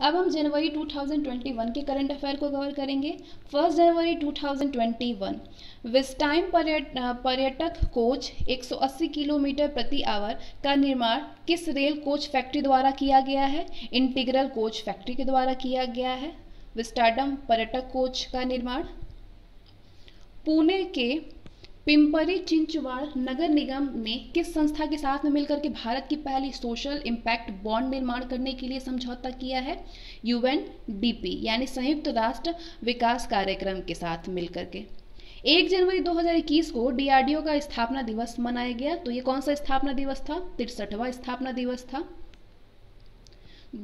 अब हम जनवरी 2021 के करंट अफेयर को कवर करेंगे। 1 जनवरी 2021 विस्टाइम पर्यटक कोच 180 किलोमीटर प्रति आवर का निर्माण किस रेल कोच फैक्ट्री द्वारा किया गया है? इंटीग्रल कोच फैक्ट्री के द्वारा किया गया है विस्टाडम पर्यटक कोच का निर्माण। पुणे के पिंपरी चिंचवाड़ नगर निगम ने किस संस्था के साथ में मिलकर के भारत की पहली सोशल इम्पैक्ट बॉन्ड निर्माण करने के लिए समझौता किया है? यूएनडीपी यानी संयुक्त राष्ट्र विकास कार्यक्रम के साथ मिलकर के। 1 जनवरी 2021 को डीआरडीओ का स्थापना दिवस मनाया गया। तो ये कौन सा स्थापना दिवस था? 63वां स्थापना दिवस था।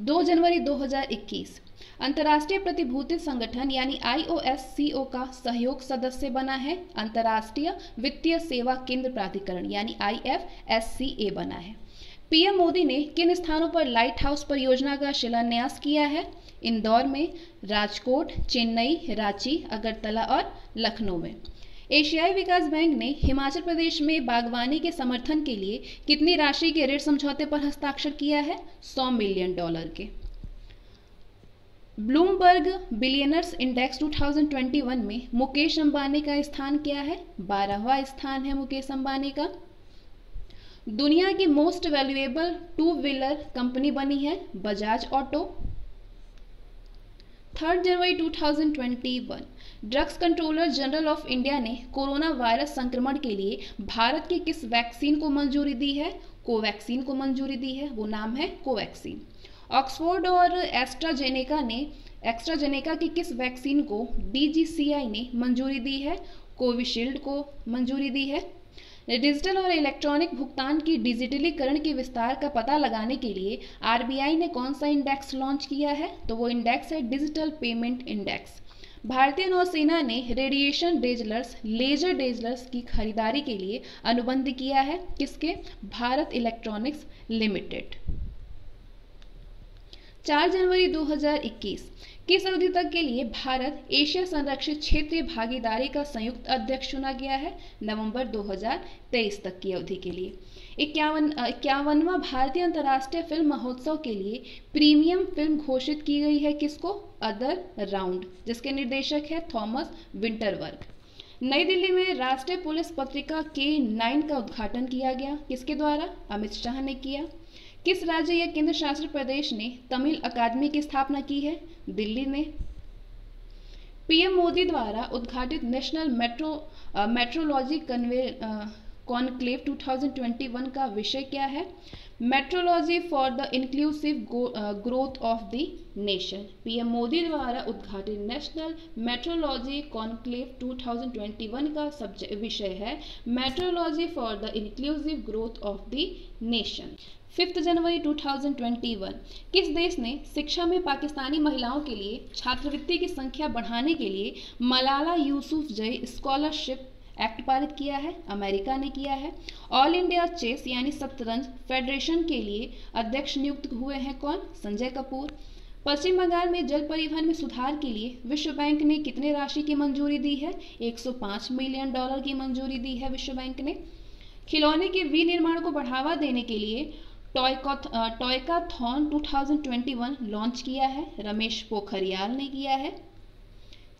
2 जनवरी 2021 अंतर्राष्ट्रीय प्रतिभूति संगठन यानी IOSCO का सहयोग सदस्य बना है अंतर्राष्ट्रीय वित्तीय सेवा केंद्र प्राधिकरण यानी IFSCA बना है। पीएम मोदी ने किन स्थानों पर लाइट हाउस परियोजना का शिलान्यास किया है? इंदौर में, राजकोट, चेन्नई, रांची, अगरतला और लखनऊ में। एशियाई विकास बैंक ने हिमाचल प्रदेश में बागवानी के समर्थन के लिए कितनी राशि के ऋण समझौते पर हस्ताक्षर किया है? $100 मिलियन के। ब्लूमबर्ग बिलियनर्स इंडेक्स 2021 में मुकेश अंबानी का स्थान क्या है? 12वां स्थान है मुकेश अंबानी का। दुनिया की most valuable two wheeler company बनी है Bajaj auto. 3 January 2021 drugs controller general of India ने कोरोना वायरस संक्रमण के लिए भारत की किस वैक्सीन को मंजूरी दी है? कोवैक्सीन को मंजूरी दी है, वो नाम है कोवैक्सीन। ऑक्सफोर्ड और एस्ट्राजेनेका की किस वैक्सीन को DGCI ने मंजूरी दी है? कोविशील्ड को मंजूरी दी है। डिजिटल और इलेक्ट्रॉनिक भुगतान की डिजिटलीकरण के विस्तार का पता लगाने के लिए RBI ने कौन सा इंडेक्स लॉन्च किया है? तो वो इंडेक्स है डिजिटल पेमेंट इंडेक्स। भारतीय नौसेना ने रेडिएशन डेजलर्स लेजर डेजलर्स की खरीदारी के लिए अनुबंध किया है किसके? Bharat electronics limited. 4 जनवरी 2021 किस अवधि तक के लिए भारत एशिया संरक्षित क्षेत्रीय भागीदारी का संयुक्त अध्यक्ष चुना गया है? नवंबर 2023 तक की अवधि के लिए। 51वां भारतीय अंतर्राष्ट्रीय फिल्म महोत्सव के लिए प्रीमियम फिल्म घोषित की गई है किसको? अदर राउंड, जिसके निर्देशक है थॉमस विंटरवर्ग। नई दिल्ली में राष्ट्रीय पुलिस पत्रिका K9 का उद्घाटन किया गया किसके द्वारा? अमित शाह ने किया। किस राज्य या केंद्र शासित प्रदेश ने तमिल अकादमी की स्थापना की है? दिल्ली ने। पीएम मोदी द्वारा उद्घाटित नेशनल मेट्रोलॉजी कॉन्क्लेव 2021 का विषय क्या है? Metrology for the inclusive growth of the nation. PM Modi द्वारा उद्घाटित नेशनल मेट्रोलॉजी कॉन्क्लेव 2021 का विषय है metrology for the inclusive growth of the nation. 5 जनवरी 2021 किस देश ने शिक्षा में पाकिस्तानी महिलाओं के लिए छात्रवृत्ति की संख्या बढ़ाने के लिए मलाला यूसुफजई स्कॉलरशिप एक्ट पारित किया है? अमेरिका ने किया है। ऑल इंडिया चेस यानी शतरंज फेडरेशन के लिए अध्यक्ष नियुक्त हुए हैं कौन? संजय कपूर। पश्चिम बंगाल में जल परिवहन में सुधार के लिए विश्व बैंक ने कितने राशि की मंजूरी दी है? $105 मिलियन की मंजूरी दी है विश्व बैंक ने। खिलौने के विनिर्माण को बढ़ावा देने के लिए टॉयकाथॉन 2021 लॉन्च किया है रमेश पोखरियाल ने किया है।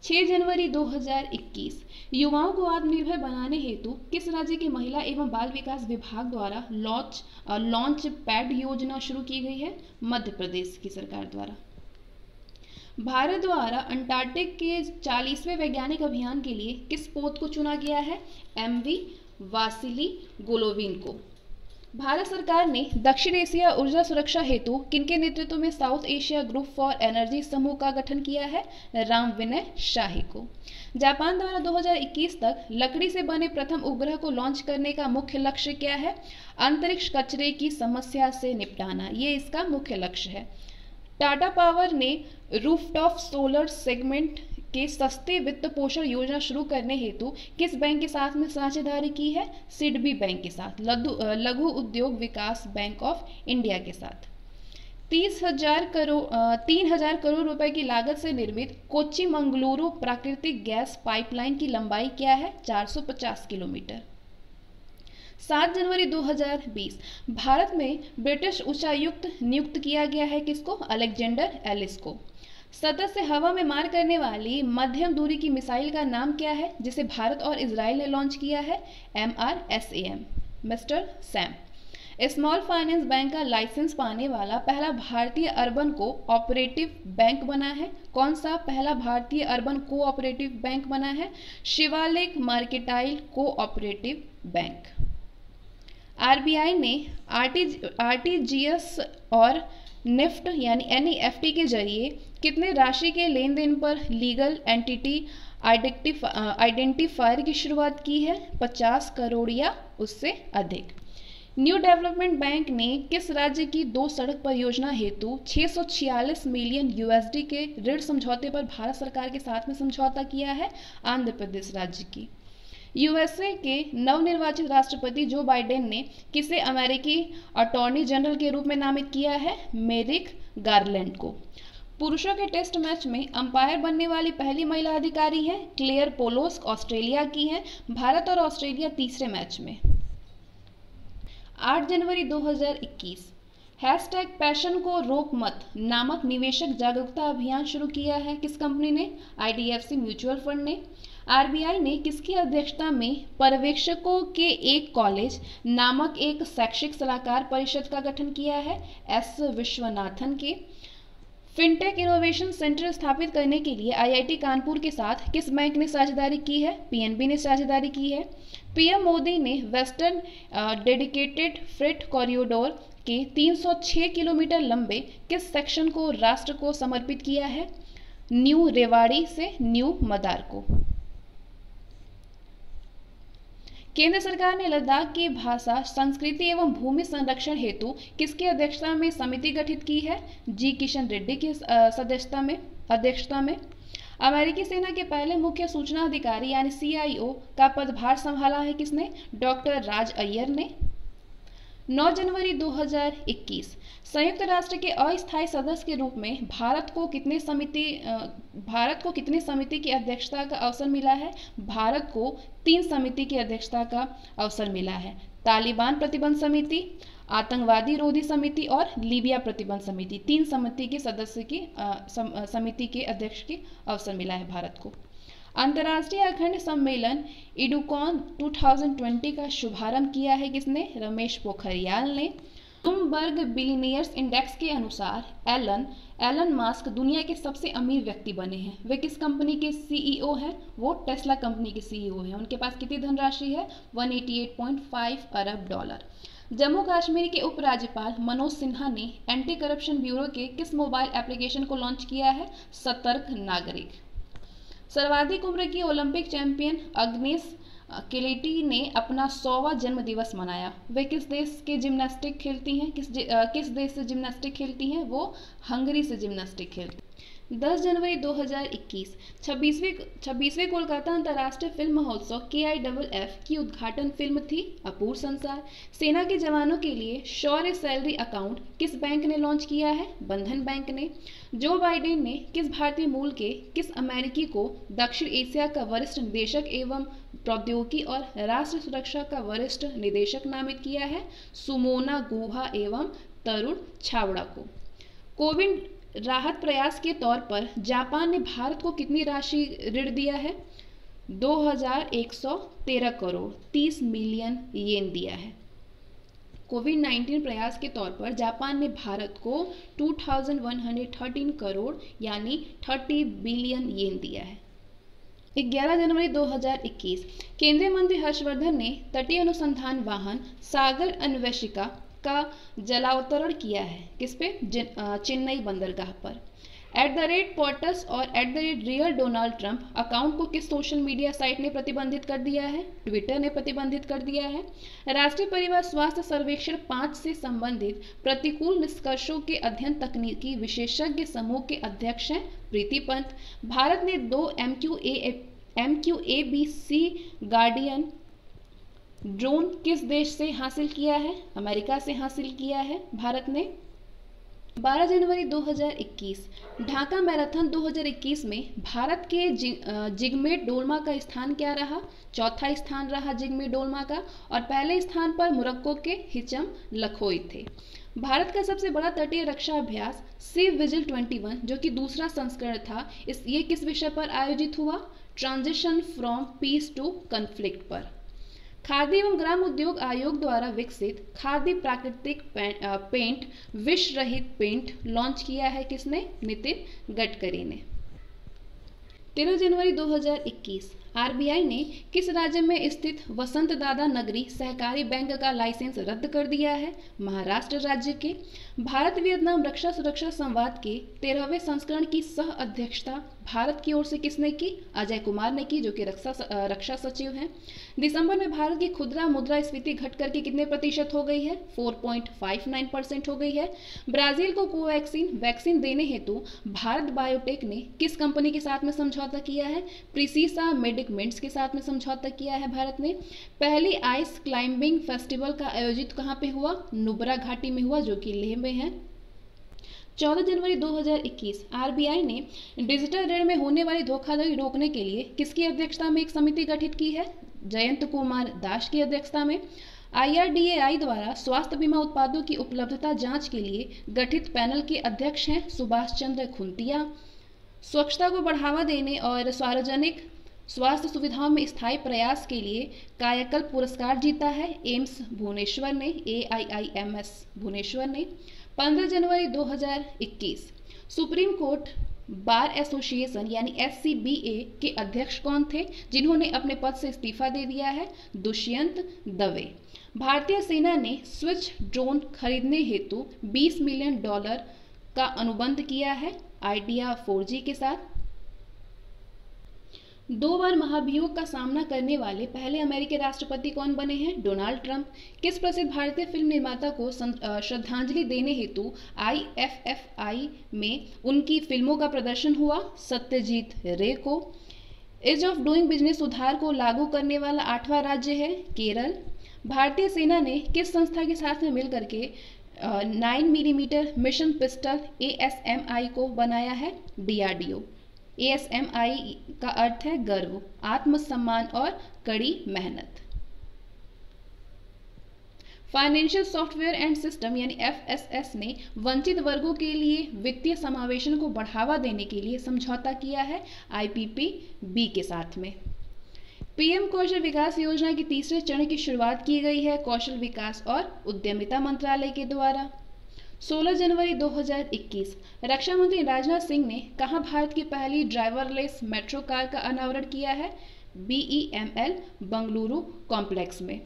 6 जनवरी 2021 युवाओं को आत्मनिर्भर बनाने हेतु किस राज्य की महिला एवं बाल विकास विभाग द्वारा लॉन्च पैड योजना शुरू की गई है? मध्य प्रदेश की सरकार द्वारा। भारत द्वारा अंटार्कटिक के 40वें वैज्ञानिक अभियान के लिए किस पोत को चुना गया है? MV वासिली गोलोविन को। भारत सरकार ने दक्षिण एशिया ऊर्जा सुरक्षा हेतु किनके नेतृत्व में south Asia group for energy समूह का गठन किया है? राम विनय शाही को। जापान द्वारा 2021 तक लकड़ी से बने प्रथम उपग्रह को लॉन्च करने का मुख्य लक्ष्य क्या है? अंतरिक्ष कचरे की समस्या से निपटाना, ये इसका मुख्य लक्ष्य है। टाटा पावर ने रूफटॉप सोलर सेगमेंट के सस्ते वित्त पोषण योजना शुरू करने हेतु किस बैंक के साथ में साझेदारी की है? सिडबी बैंक के साथ, लघु उद्योग विकास बैंक ऑफ इंडिया के साथ। 3,000 करोड़ रुपए की लागत से निर्मित कोच्चि मंगलुरु प्राकृतिक गैस पाइपलाइन की लंबाई क्या है? 450 किलोमीटर। 7 जनवरी 2020 भारत में ब्रिटिश उच्चायुक्त नियुक्त किया गया है किसको? अलेक्जेंडर एलिस को। सतह से हवा में मार करने वाली मध्यम दूरी की मिसाइल का नाम क्या है जिसे भारत और इजराइल ने लॉन्च किया है? MRSAM, mister Sam. Small finance bank का लाइसेंस पाने वाला पहला भारतीय अर्बन को ऑपरेटिव बैंक बना है। कौन सा पहला भारतीय अर्बन कोऑपरेटिव बैंक बना है? Shivalik mercantile cooperative bank. RBI ने RTGS और निफ्ट यानी NEFT के जरिए कितने राशि के लेन देन पर लीगल एंटिटी आइडेंटिफायर की शुरुआत की है? 50 करोड़ या उससे अधिक। न्यू डेवलपमेंट बैंक ने किस राज्य की 2 सड़क परियोजना हेतु 646 मिलियन USD के ऋण समझौते पर भारत सरकार के साथ में समझौता किया है? आंध्र प्रदेश राज्य की। USA के नवनिर्वाचित राष्ट्रपति जो बाइडेन ने किसे अमेरिकी अटॉर्नी जनरल के रूप में नामित किया है? मेरिक गारलैंड को। पुरुषों के टेस्ट मैच में अंपायर बनने वाली पहली महिला अधिकारी है क्लेयर पोलोस्क, ऑस्ट्रेलिया की है। भारत और ऑस्ट्रेलिया तीसरे मैच में। 8 जनवरी 2021 #पैशन को रोक मत नामक निवेशक जागरूकता अभियान शुरू किया है किस कंपनी ने? IDFC म्यूचुअल फंड ने। RBI ने किसकी अध्यक्षता में पर्यवेक्षकों के एक कॉलेज नामक एक शैक्षिक सलाहकार परिषद का गठन किया है? S विश्वनाथन के। फिनटेक इनोवेशन सेंटर स्थापित करने के लिए IIT कानपुर के साथ किस बैंक ने साझेदारी की है? PNB ने साझेदारी की है। PM मोदी ने वेस्टर्न डेडिकेटेड फ्रेट कॉरिडोर के 306 किलोमीटर लंबे किस सेक्शन को राष्ट्र को समर्पित किया है? न्यू रेवाड़ी से न्यू मदार को। केंद्र सरकार ने लद्दाख की भाषा, संस्कृति एवं भूमि संरक्षण हेतु किसकी अध्यक्षता में समिति गठित की है? G किशन रेड्डी की अध्यक्षता में। अमेरिकी सेना के पहले मुख्य सूचना अधिकारी यानी CIO का पदभार संभाला है किसने? डॉक्टर राज अय्यर ने। 9 जनवरी 2021 संयुक्त राष्ट्र के अस्थायी सदस्य के रूप में भारत को कितने समिति की अध्यक्षता का अवसर मिला है? भारत को 3 समिति की अध्यक्षता का अवसर मिला है। तालिबान प्रतिबंध समिति, आतंकवादी रोधी समिति और लीबिया प्रतिबंध समिति। 3 समिति के सदस्य की समिति के अध्यक्ष की अवसर मिला है भारत को। अंतर्राष्ट्रीय अखंड सम्मेलन इडुकॉन 2020 का शुभारंभ किया है किसने? रमेश पोखरियाल ने। ब्लूमबर्ग बिलियनियर्स इंडेक्स के अनुसार एलन मास्क दुनिया के सबसे अमीर व्यक्ति बने हैं। वे किस कंपनी के CEO हैं? वो टेस्ला कंपनी के CEO हैं। उनके पास कितनी धनराशि है? $188.5 अरब। जम्मू कश्मीर के उपराज्यपाल मनोज सिन्हा ने एंटी करप्शन ब्यूरो के किस मोबाइल एप्लीकेशन को लॉन्च किया है? सतर्क नागरिक। सर्वाधिक उम्र की ओलंपिक चैंपियन अग्नेस केलेटी ने अपना 100वां जन्म दिवस मनाया। वे किस देश के जिम्नास्टिक खेलती हैं? किस देश से जिम्नास्टिक खेलती हैं? वो हंगरी से जिम्नास्टिक खेलती हैं। 10 जनवरी 2021 26वें कोलकाता अंतर्राष्ट्रीय फिल्म महोत्सव KIFF की उद्घाटन फिल्म थी अपूर्व संसार। सेना के जवानों के लिए शौर्य सैलरी अकाउंट किस बैंक ने लॉन्च किया है? बंधन बैंक ने। जो बाइडेन ने किस भारतीय मूल के किस अमेरिकी को दक्षिण एशिया का वरिष्ठ निदेशक एवं प्रौद्योगिकी और राष्ट्रीय सुरक्षा का वरिष्ठ निदेशक नामित किया है? सुमोना गुहा एवं तरुण छावड़ा को। कोविड राहत प्रयास के तौर पर जापान ने भारत को कितनी राशि ऋण दिया है? 2113 करोड़ 30 मिलियन येन दिया है। कोविड-19 प्रयास के तौर पर जापान ने भारत को 2113 करोड़ यानी 30 बिलियन येन दिया है। 11 जनवरी 2021 केंद्रीय मंत्री हर्षवर्धन ने तटीय अनुसंधान वाहन सागर अन्वेषिका का जलावतरण किया है किस पे? चेन्नई बंदरगाह पर। @POTUS और @real डोनाल्ड ट्रंप अकाउंट को किस सोशल मीडिया साइट ने प्रतिबंधित कर दिया है? ट्विटर ने प्रतिबंधित कर दिया है। राष्ट्रीय परिवार स्वास्थ्य सर्वेक्षण 5 से संबंधित प्रतिकूल निष्कर्षों के अध्ययन तकनीकी विशेषज्ञ समूह के अध्यक्ष हैं प्रीति पंत। भारत ने 2 MQABC गार्डियन ड्रोन किस देश से हासिल किया है? अमेरिका से हासिल किया है भारत ने। 12 जनवरी 2021 ढाका मैराथन 2021 में भारत के जिगमेट डोलमा का स्थान क्या रहा? चौथा स्थान रहा जिगमेट डोलमा का, और पहले स्थान पर मोरक्को के हिचम लखोई थे। भारत का सबसे बड़ा तटीय रक्षा अभ्यास सी विजिल 21 जो कि दूसरा संस्करण था, ये किस विषय पर आयोजित हुआ? Transition from peace to conflict पर। खादी एवं ग्राम उद्योग आयोग द्वारा विकसित खादी प्राकृतिक पेंट विष रहित पेंट लॉन्च किया है किसने? नितिन गडकरी ने। 13 जनवरी 2021 आरबीआई ने किस राज्य में स्थित वसंत दादा नगरी सहकारी बैंक का लाइसेंस रद्द कर दिया है? महाराष्ट्र राज्य के। भारत वियतनाम रक्षा सुरक्षा संवाद के 13वें संस्करण की सह अध्यक्षता भारत की ओर से किसने की? अजय कुमार ने की, जो कि रक्षा सचिव हैं। दिसंबर में भारत की खुदरा मुद्रास्फीति घट करके कितने प्रतिशत हो गई है? 4.59% हो गई है। ब्राजील को कोवैक्सीन वैक्सीन देने हेतु भारत बायोटेक ने किस कंपनी के साथ में समझौता किया है? प्रिसीसा मेडिकमेंट्स के साथ में समझौता किया है भारत ने। पहली आइस क्लाइंबिंग फेस्टिवल का आयोजित कहाँ पे हुआ? नुब्रा घाटी में हुआ, जो कि लेह में है। 14 जनवरी 2021 आरबीआई ने डिजिटल ऋण में होने वाली धोखाधड़ी रोकने के लिए किसकी अध्यक्षता में एक समिति गठित की है? जयंत कुमार दास की अध्यक्षता में। IRDAI द्वारा स्वास्थ्य बीमा उत्पादों की उपलब्धता जांच के लिए गठित पैनल के अध्यक्ष हैं सुभाष चंद्र खुंतिया। स्वच्छता को बढ़ावा देने और सार्वजनिक स्वास्थ्य सुविधाओं में स्थायी प्रयास के लिए कायाकल्प पुरस्कार जीता है एम्स भुवनेश्वर ने, AIIMS भुवनेश्वर ने। 15 जनवरी 2021 सुप्रीम कोर्ट बार एसोसिएशन यानी SCBA के अध्यक्ष कौन थे जिन्होंने अपने पद से इस्तीफा दे दिया है? दुष्यंत दवे। भारतीय सेना ने स्विच ड्रोन खरीदने हेतु $20 मिलियन का अनुबंध किया है आइडिया 4G के साथ। 2 बार महाभियोग का सामना करने वाले पहले अमेरिकी राष्ट्रपति कौन बने हैं? Donald Trump. किस प्रसिद्ध भारतीय फिल्म निर्माता को श्रद्धांजलि देने हेतु IFFI में उनकी फिल्मों का प्रदर्शन हुआ? सत्यजीत रे को। ईज ऑफ डूइंग बिजनेस सुधार को लागू करने वाला 8वां राज्य है केरल। भारतीय सेना ने किस संस्था के साथ में मिलकर के 9 मिलीमीटर मिशन पिस्टल ASMI को बनाया है? DRDO। ASMI का अर्थ है गर्व, आत्मसम्मान और कड़ी मेहनत। फाइनेंशियल सॉफ्टवेयर एंड सिस्टम यानी FSS ने वंचित वर्गों के लिए वित्तीय समावेशन को बढ़ावा देने के लिए समझौता किया है IPPB के साथ में। PM कौशल विकास योजना के तीसरे चरण की शुरुआत की गई है कौशल विकास और उद्यमिता मंत्रालय के द्वारा। 16 जनवरी 2021 रक्षा मंत्री राजनाथ सिंह ने कहाँ भारत की पहली ड्राइवरलेस मेट्रो कार का अनावरण किया है? BEML बंगलुरु कॉम्प्लेक्स में।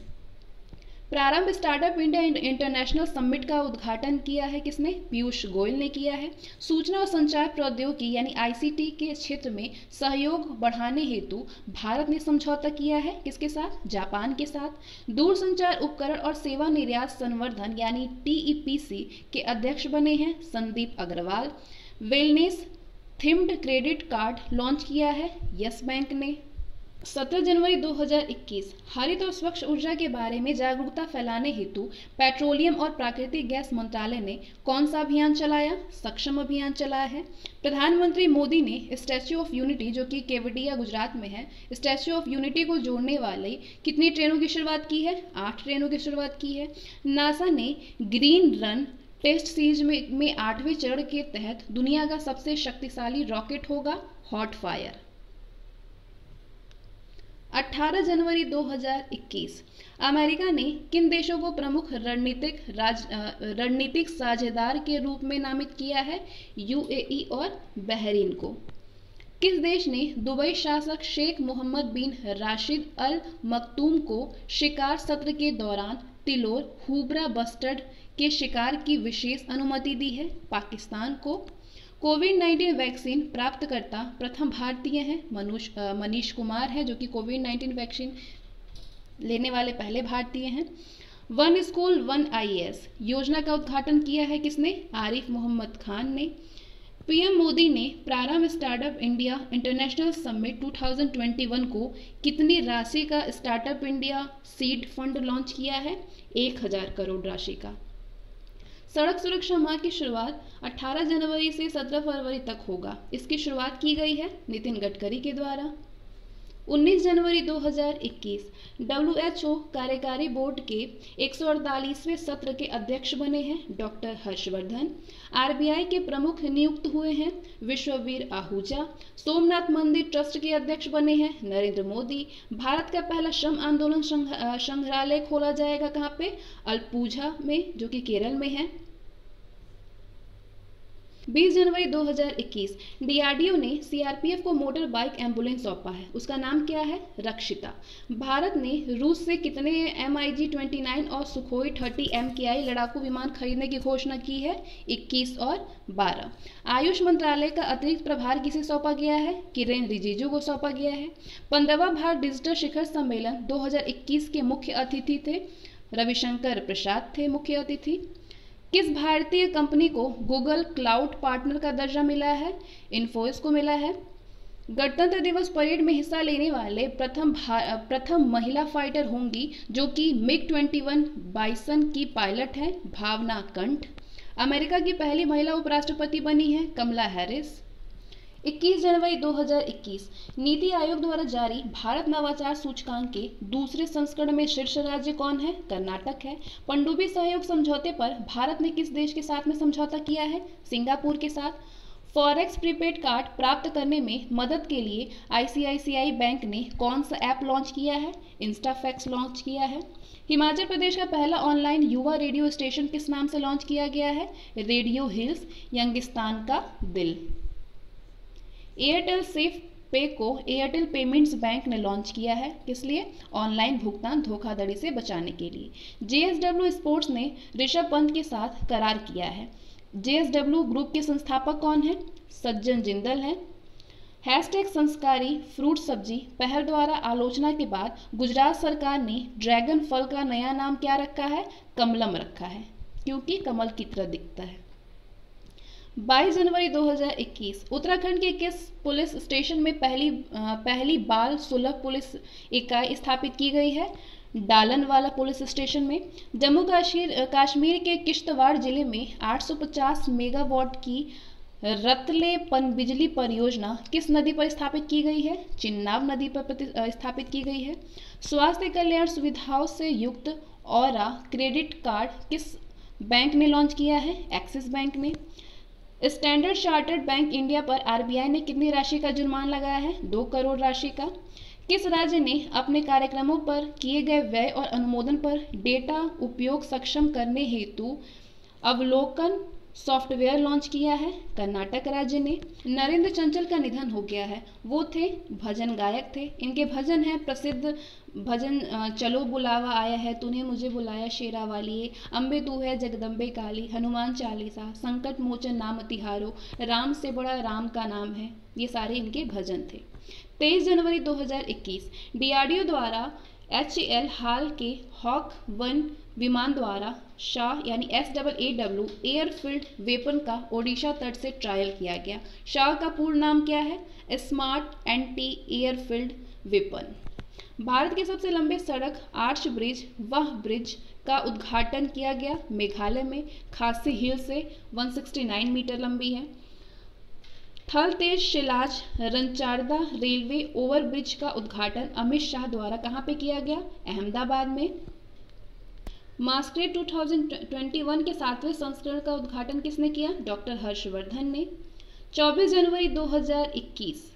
प्रारंभ स्टार्टअप इंडिया इंटरनेशनल समिट का उद्घाटन किया है किसने? पीयूष गोयल ने किया है। सूचना और संचार प्रौद्योगिकी यानी ICT के क्षेत्र में सहयोग बढ़ाने हेतु भारत ने समझौता किया है किसके साथ? जापान के साथ। दूरसंचार उपकरण और सेवा निर्यात संवर्धन यानी TEPC के अध्यक्ष बने हैं Sandeep Agarwal. Wellness themed credit card launch किया है यस बैंक ने। 17 जनवरी 2021 हरित और स्वच्छ ऊर्जा के बारे में जागरूकता फैलाने हेतु पेट्रोलियम और प्राकृतिक गैस मंत्रालय ने कौन सा अभियान चलाया? सक्षम अभियान चलाया है। प्रधानमंत्री मोदी ने स्टैच्यू ऑफ यूनिटी जो कि केवडिया गुजरात में है, स्टैच्यू ऑफ यूनिटी को जोड़ने वाली कितनी ट्रेनों की शुरुआत की है? 8 ट्रेनों की शुरुआत की है। नासा ने ग्रीन रन टेस्ट सीरीज में 8वें चरण के तहत दुनिया का सबसे शक्तिशाली रॉकेट होगा हॉट फायर। 18 जनवरी 2021 अमेरिका ने किन देशों को प्रमुख रणनीतिक साझेदार के रूप में नामित किया है? UAE और बहरीन को। किस देश ने दुबई शासक शेख मोहम्मद बिन राशिद अल मकतूम को शिकार सत्र के दौरान तिलोर हुबरा बस्टर्ड के शिकार की विशेष अनुमति दी है? पाकिस्तान को। कोविड-19 वैक्सीन प्राप्तकर्ता प्रथम भारतीय हैं मनीष कुमार है जो कि कोविड-19 वैक्सीन लेने वाले पहले भारतीय हैं। 1 स्कूल 1 IAS योजना का उद्घाटन किया है किसने? आरिफ मोहम्मद खान ने। PM मोदी ने प्रारंभ स्टार्टअप इंडिया इंटरनेशनल समिट 2021 को कितनी राशि का startup India seed fund launch किया है? 1000 करोड़ राशि का। सड़क सुरक्षा माह की शुरुआत 18 जनवरी से 17 फरवरी तक होगा। इसकी शुरुआत की गई है नितिन गडकरी के द्वारा। 19 जनवरी 2021 WHO कार्यकारी बोर्ड के 148वें सत्र के अध्यक्ष बने हैं डॉक्टर हर्षवर्धन। RBI के प्रमुख नियुक्त हुए हैं विश्ववीर आहूजा। सोमनाथ मंदिर ट्रस्ट के अध्यक्ष बने हैं नरेंद्र मोदी। भारत का पहला श्रम आंदोलन संग्रहालय खोला जाएगा कहाँ पे? अलपुझा में, जो कि केरल में है। 20 जनवरी 2021 DRDO ने CRPF को मोटर बाइक एम्बुलेंस सौंपा है। उसका नाम क्या है? रक्षिता। भारत ने रूस से कितने MiG-29 और सुखोई 30 MKI लड़ाकू विमान खरीदने की घोषणा की है? 21 और 12। आयुष मंत्रालय का अतिरिक्त प्रभार किसे सौंपा गया है? किरेन रिजिजू को सौंपा गया है। 15वां भारत डिजिटल शिखर सम्मेलन 2021 के मुख्य अतिथि थे रविशंकर प्रसाद थे मुख्य अतिथि। किस भारतीय कंपनी को गूगल क्लाउड पार्टनर का दर्जा मिला है? इन्फोसिस को मिला है। गणतंत्र दिवस परेड में हिस्सा लेने वाले प्रथम महिला फाइटर होंगी जो कि MiG-21 बाइसन की पायलट हैं भावना कंठ। अमेरिका की पहली महिला उपराष्ट्रपति बनी है कमला हैरिस। 21 जनवरी 2021 नीति आयोग द्वारा जारी भारत नवाचार सूचकांक के दूसरे संस्करण में शीर्ष राज्य कौन है? कर्नाटक है। पनडुब्बी सहयोग समझौते पर भारत ने किस देश के साथ में समझौता किया है? सिंगापुर के साथ। फॉरेक्स प्रीपेड कार्ड प्राप्त करने में मदद के लिए ICICI बैंक ने कौन सा ऐप लॉन्च किया है? इंस्टाफैक्स लॉन्च किया है। हिमाचल प्रदेश का पहला ऑनलाइन युवा रेडियो स्टेशन किस नाम से लॉन्च किया गया है? रेडियो हिल्स यंगिस्तान का दिल। एयरटेल सेफ पे को एयरटेल पेमेंट्स बैंक ने लॉन्च किया है। किस लिए? ऑनलाइन भुगतान धोखाधड़ी से बचाने के लिए। JSW स्पोर्ट्स ने ऋषभ पंत के साथ करार किया है। JSW ग्रुप के संस्थापक कौन है? सज्जन जिंदल हैं। हैशटैग संस्कारी फ्रूट सब्जी पहल द्वारा आलोचना के बाद गुजरात सरकार ने ड्रैगन फल का नया नाम क्या रखा है? कमलम रखा है, क्योंकि कमल की तरह दिखता है। 22 जनवरी 2021 उत्तराखंड के किस पुलिस स्टेशन में पहली बाल सुलभ पुलिस इकाई स्थापित की गई है? डालनवाला पुलिस स्टेशन में। जम्मू कश्मीर के किश्तवाड़ जिले में 850 मेगावाट की रतले पनबिजली परियोजना किस नदी पर स्थापित की गई है? चिन्नाब नदी पर स्थापित की गई है। स्वास्थ्य कल्याण सुविधाओं से युक्त औरा क्रेडिट कार्ड किस बैंक ने लॉन्च किया है? एक्सिस बैंक ने। स्टैंडर्ड चार्टर्ड बैंक इंडिया पर RBI ने कितनी राशि का जुर्माना लगाया है? 2 करोड़ राशि का। किस राज्य ने अपने कार्यक्रमों पर किए गए व्यय और अनुमोदन पर डेटा उपयोग सक्षम करने हेतु अवलोकन सॉफ्टवेयर लॉन्च किया है? कर्नाटक राज्य ने। नरेंद्र चंचल का निधन हो गया है। वो थे भजन गायक थे। इनके भजन हैं प्रसिद्ध भजन चलो बुलावा आया है, तूने मुझे बुलाया शेरा वालिए, अम्बे तू है जगदम्बे काली, हनुमान चालीसा, संकट मोचन नाम तिहारो, राम से बड़ा राम का नाम है। ये सारे इनके भजन थे। 23 जनवरी 2021 DRDO द्वारा HAL हाल के हॉक 1 विमान द्वारा शाह यानी SAAW एयरफील्ड वेपन का ओडिशा तट से ट्रायल किया गया। शाह का पूर्ण नाम क्या है? Smart anti airfield weapon. Bharat के सबसे लंबे सड़क आर्च ब्रिज वह ब्रिज का उद्घाटन किया गया मेघालय में खासी हिल से 169 मीटर लंबी है। थल तेज शिलाज रनचारदा रेलवे ओवरब्रिज का उद्घाटन अमित शाह द्वारा कहां पे किया गया? अहमदाबाद में। मास्करेड 2021 के 7वें संस्करण का उद्घाटन किसने किया? डॉक्टर हर्षवर्धन ने। 24 जनवरी 2021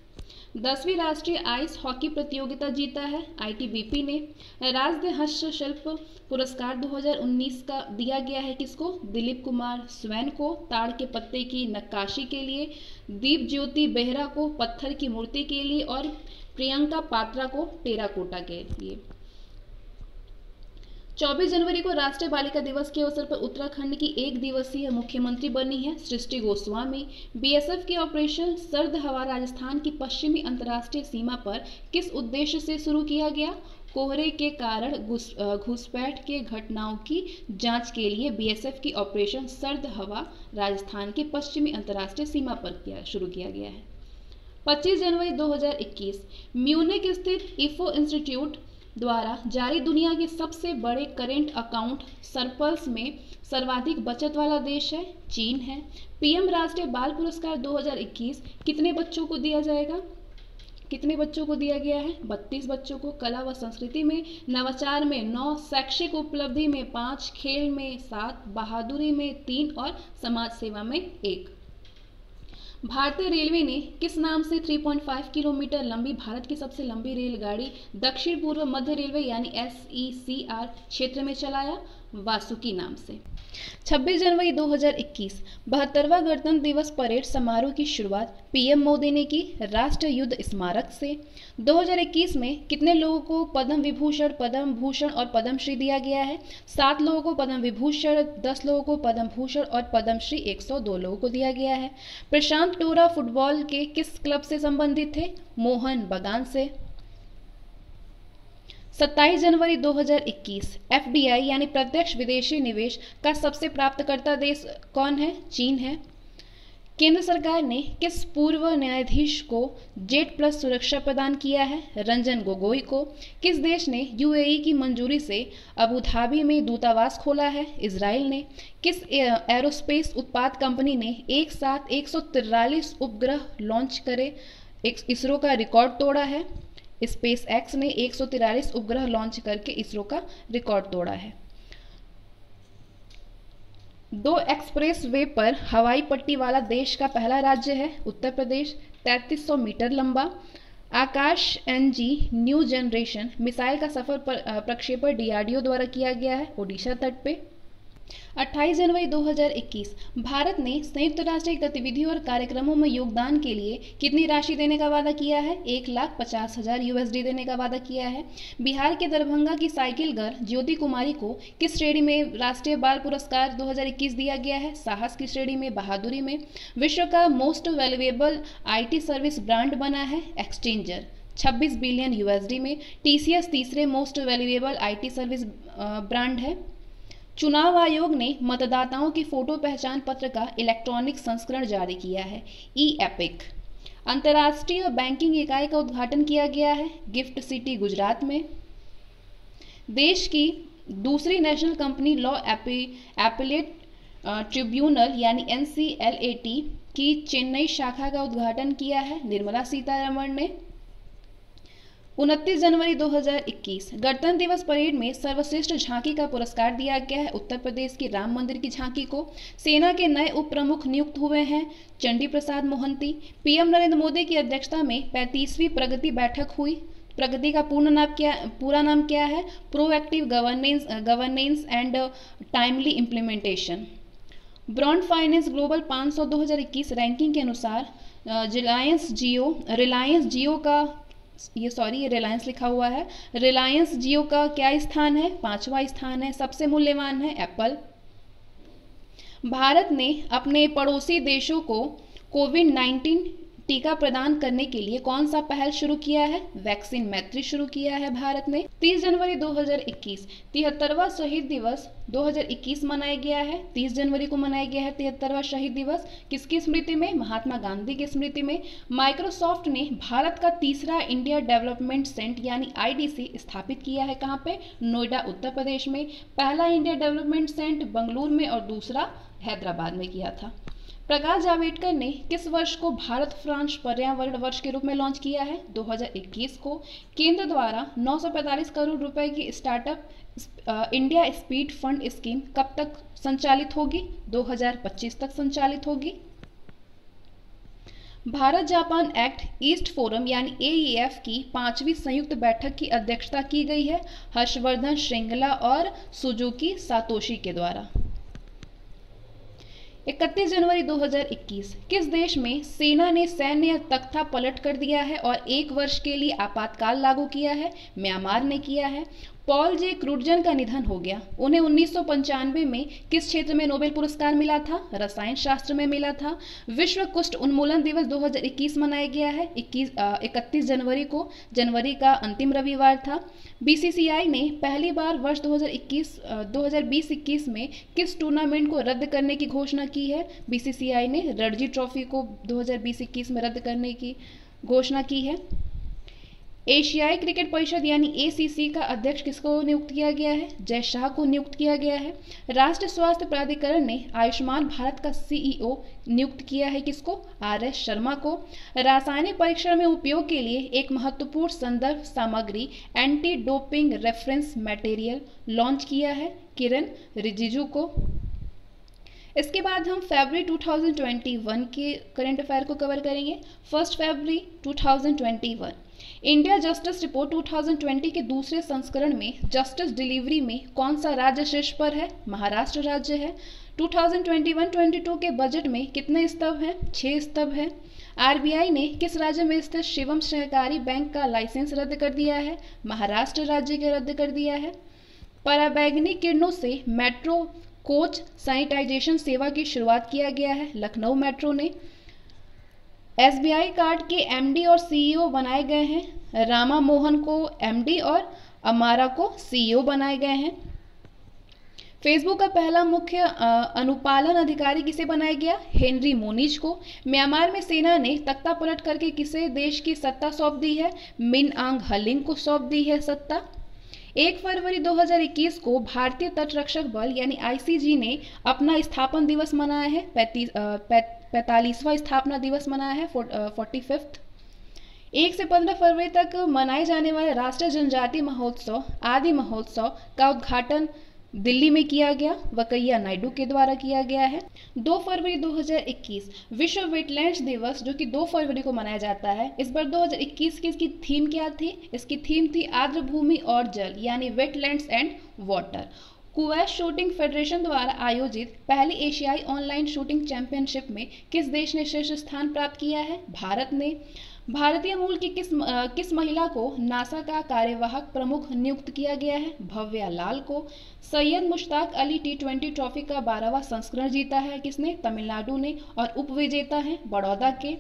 10वीं राष्ट्रीय आइस हॉकी प्रतियोगिता जीता है ITBP ने। राज्य हस्तशिल्प पुरस्कार 2019 का दिया गया है किसको? दिलीप कुमार स्वैन को ताड़ के पत्ते की नक्काशी के लिए, दीप ज्योति बेहरा को पत्थर की मूर्ति के लिए और प्रियंका पात्रा को टेराकोटा के लिए। 24 जनवरी को राष्ट्रीय बालिका दिवस के अवसर पर उत्तराखंड की 1 दिवसीय मुख्यमंत्री बनी है सृष्टि गोस्वामी। BSF के ऑपरेशन सर्द हवा राजस्थान की पश्चिमी अंतर्राष्ट्रीय सीमा पर किस उद्देश्य से शुरू किया गया? कोहरे के कारण घुसपैठ के घटनाओं की जांच के लिए BSF की ऑपरेशन सर्द हवा राजस्थान के पश्चिमी अंतर्राष्ट्रीय सीमा पर शुरू किया गया है। 25 जनवरी 2021 म्यूनिक स्थित IFO इंस्टीट्यूट द्वारा जारी दुनिया के सबसे बड़े करेंट अकाउंट सरप्लस में सर्वाधिक बचत वाला देश है? चीन है। पीएम राष्ट्रीय बाल पुरस्कार 2021 कितने बच्चों को दिया जाएगा? कितने बच्चों को दिया गया है? 32 बच्चों को। कला व संस्कृति में, नवाचार में 9, शैक्षिक उपलब्धि में 5, खेल में 7, बहादुरी में 3 और समाज सेवा में 1। भारतीय रेलवे ने किस नाम से 3.5 किलोमीटर लंबी भारत की सबसे लंबी रेलगाड़ी दक्षिण पूर्व मध्य रेलवे यानी SECR क्षेत्र में चलाया? वासुकी नाम से। 26 जनवरी 2021 72वां गणतंत्र दिवस परेड समारोह की शुरुआत पीएम मोदी ने की राष्ट्रीय युद्ध स्मारक से। 2021 में कितने लोगों को पद्म विभूषण, पद्म भूषण और पद्मश्री दिया गया है? 7 लोगों को पद्म विभूषण, 10 लोगों को पद्म भूषण और पद्मश्री 102 लोगों को दिया गया है। प्रशांत टोरा फुटबॉल के किस क्लब से संबंधित थे? मोहन बगान से। 27 जनवरी 2021 FDI यानी प्रत्यक्ष विदेशी निवेश का सबसे प्राप्तकर्ता देश कौन है? चीन है। केंद्र सरकार ने किस पूर्व न्यायाधीश को जेड प्लस सुरक्षा प्रदान किया है? रंजन गोगोई को। किस देश ने UAE की मंजूरी से अबू धाबी में दूतावास खोला है? इजराइल ने। किस एरोस्पेस उत्पाद कंपनी ने एक साथ 143 उपग्रह लॉन्च करे इसरो का रिकॉर्ड तोड़ा है? स्पेस एक्स ने 143 उपग्रह लॉन्च करके इसरो का रिकॉर्ड तोड़ा है। 2 एक्सप्रेस वे पर हवाई पट्टी वाला देश का पहला राज्य है उत्तर प्रदेश। 3300 मीटर लंबा आकाश NG न्यू जनरेशन मिसाइल का सफल प्रक्षेपण DRDO द्वारा किया गया है ओडिशा तट पे। 28 जनवरी 2021 भारत ने संयुक्त राष्ट्र की गतिविधियों और कार्यक्रमों में योगदान के लिए कितनी राशि देने का वादा किया है? 1,50,000 USD देने का वादा किया है। बिहार के दरभंगा की साइकिल गर्ल ज्योति कुमारी को किस श्रेणी में राष्ट्रीय बाल पुरस्कार 2021 दिया गया है? साहस की श्रेणी में, बहादुरी में। विश्व का most valuable IT service brand बना है एक्सचेंजर 26 बिलियन USD में। TCS तीसरे most valuable IT service brand है। चुनाव आयोग ने मतदाताओं की फोटो पहचान पत्र का इलेक्ट्रॉनिक संस्करण जारी किया है E-एपिक। अंतर्राष्ट्रीय बैंकिंग इकाई का उद्घाटन किया गया है गिफ्ट सिटी गुजरात में। देश की दूसरी national company law appellate tribunal यानी NCLAT की चेन्नई शाखा का उद्घाटन किया है निर्मला सीतारमण ने। 29 जनवरी 2021 गणतंत्र दिवस परेड में सर्वश्रेष्ठ झांकी का पुरस्कार दिया गया है उत्तर प्रदेश की राम मंदिर की झांकी को। सेना के नए उप प्रमुख नियुक्त हुए हैं चंडी प्रसाद मोहंती। पीएम नरेंद्र मोदी की अध्यक्षता में 35वीं प्रगति बैठक हुई। प्रगति का पूरा नाम क्या है? Proactive governance and timely implementation. Brand finance global 500 2021 ranking के अनुसार रिलायंस जियो का क्या स्थान है? 5वां स्थान है। सबसे मूल्यवान है एप्पल। भारत ने अपने पड़ोसी देशों को कोविड-19 टीका प्रदान करने के लिए कौन सा पहल शुरू किया है? वैक्सीन मैत्री शुरू किया है भारत ने। 30 जनवरी 2021 73वां शहीद दिवस 2021 मनाया गया है। 30 जनवरी को मनाया गया है 73वां शहीद दिवस। किसकी स्मृति में? महात्मा गांधी की स्मृति में। माइक्रोसॉफ्ट ने भारत का तीसरा इंडिया डेवलपमेंट सेंटर यानी IDC स्थापित किया है कहाँ पे? नोएडा उत्तर प्रदेश में। पहला इंडिया डेवलपमेंट सेंटर बंगलुरु में और दूसरा हैदराबाद में किया था। प्रकाश जावड़ेकर ने किस वर्ष को भारत फ्रांस पर्यावरण वर्ष के रूप में लॉन्च किया है? 2021 को। केंद्र द्वारा 945 करोड़ रुपए की startup India speed fund scheme कब तक संचालित होगी? 2025 तक संचालित होगी। Bharat Japan act east forum यानी AEF की 5वीं संयुक्त बैठक की अध्यक्षता की गई है हर्षवर्धन श्रृंगला और सुजुकी सातोशी के द्वारा। 31 जनवरी 2021 किस देश में सेना ने सैन्य तख्ता पलट कर दिया है और 1 वर्ष के लिए आपातकाल लागू किया है? म्यांमार ने किया है। पॉल जे क्रुटजन का निधन हो गया। उन्हें 1995 में किस क्षेत्र में नोबेल पुरस्कार मिला था? रसायन शास्त्र में मिला था। विश्व कुष्ठ उन्मूलन दिवस 2021 मनाया गया है 31 जनवरी को। जनवरी का अंतिम रविवार था। BCCI ने पहली बार वर्ष 2020-21 में किस टूर्नामेंट को रद्द करने की घोषणा की है? BCCI ने रणजी ट्रॉफी को 2020-21 में रद्द करने की घोषणा की है। एशियाई क्रिकेट परिषद यानी एसीसी का अध्यक्ष किसको नियुक्त किया गया है? जय शाह को नियुक्त किया गया है। राष्ट्रीय स्वास्थ्य प्राधिकरण ने आयुष्मान भारत का सीईओ नियुक्त किया है किसको? आरएस शर्मा को। रासायनिक परीक्षण में उपयोग के लिए एक महत्वपूर्ण संदर्भ सामग्री anti doping reference material launch किया है किरण रिजिजू को। इसके बाद हम फरवरी 2021 के करंट अफेयर को कवर करेंगे। 1 फरवरी 2021 इंडिया जस्टिस रिपोर्ट 2020 के दूसरे संस्करण में जस्टिस डिलीवरी में कौन सा राज्य शीर्ष पर है? महाराष्ट्र राज्य है। 2021-22 के बजट में कितने स्तंभ हैं? 6 स्तंभ हैं। आरबीआई ने किस राज्य में स्थित शिवम सहकारी बैंक का लाइसेंस रद्द कर दिया है? महाराष्ट्र राज्य के रद्द कर दिया है। पराबैंगनी किरणों से मेट्रो कोच सैनिटाइजेशन सेवा की शुरुआत किया गया है लखनऊ मेट्रो ने। एसबीआई कार्ड के एमडी और सीईओ बनाए गए हैं। रामा मोहन को एमडी और अमारा को सीईओ बनाए गए हैं। फेसबुक का पहला मुख्य अनुपालन अधिकारी किसे बनाया गया? हेनरी मोनिज को। म्यांमार में सेना ने तख्ता पलट करके किसे देश की सत्ता सौंप दी है? मिन आंग हलिंग को सौंप दी है सत्ता। 1 फरवरी 2021 को भारतीय तटरक्षक बल यानी आईसीजी ने अपना स्थापना दिवस मनाया है। 45वां स्थापना दिवस मनाया है 45th। 1 से 15 फरवरी तक मनाए जाने वाले राष्ट्रीय जनजातीय महोत्सव आदि महोत्सव का उद्घाटन दिल्ली में किया गया, वकैया नायडू के द्वारा किया गया है। 2 फरवरी 2021 विश्व वेटलैंड्स दिवस जो कि 2 फरवरी को मनाया जाता है। इस बार 2021 की इसकी थीम क्या थी? इसकी थीम थी आर्द्र भूमि और जल यानी wetlands and water. Kuwait shooting federation द्वारा आयोजित पहली एशियाई ऑनलाइन शूटिंग चैंपियनशिप में किस देश ने शीर्ष स्थान प्राप्त किया है? भारत ने। भारतीय मूल की किस महिला को नासा का कार्यवाहक प्रमुख नियुक्त किया गया है? भव्या लाल को। सैयद मुश्ताक अली T20 ट्रॉफी का 12वां संस्करण जीता है किसने? तमिलनाडु ने और उपविजेता हैं बड़ौदा के।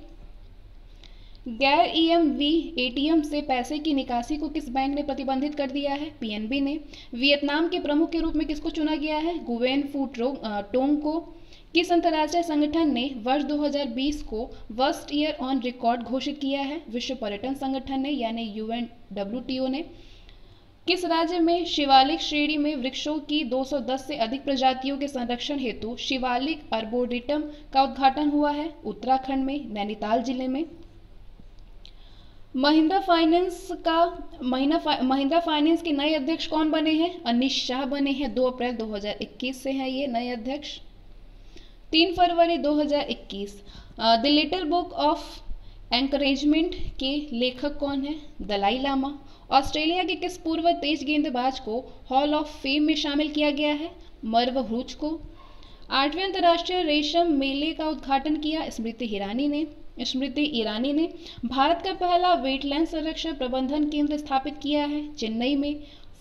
गैर ईएमवी एटीएम से पैसे की निकासी को किस बैंक ने प्रतिबंधित कर दिया है? पीएनबी ने। वियतनाम के प्रमुख के रूप में किसको चुना गया है? गुवेन फू टोंग को। किस अंतर्राष्ट्रीय संगठन ने वर्ष 2020 को वर्स्ट ईयर ऑन रिकॉर्ड घोषित किया है? विश्व पर्यटन संगठन ने यानी UNWTO ने। किस राज्य में शिवालिक श्रेणी में वृक्षों की 210 से अधिक प्रजातियों के संरक्षण हेतु शिवालिक आर्बोरेटम का उद्घाटन हुआ है? उत्तराखंड में नैनीताल जिले में। महिंद्रा फाइनेंस के नए अध्यक्ष कौन बने हैं? अनीश शाह बने हैं। 2 अप्रैल 2021 से हैं ये नए अध्यक्ष। 3 फरवरी 2021 the little book of encouragement के लेखक कौन है? दलाई लामा। ऑस्ट्रेलिया के किस पूर्व तेज गेंदबाज को हॉल ऑफ फेम में शामिल किया गया है? मर्व हुरुच को। 8वें अंतर्राष्ट्रीय रेशम मेले का उद्घाटन किया स्मृति ईरानी ने। भारत का पहला वेटलैंड संरक्षण प्रबंधन केंद्र स्थापित किया है चेन्नई में।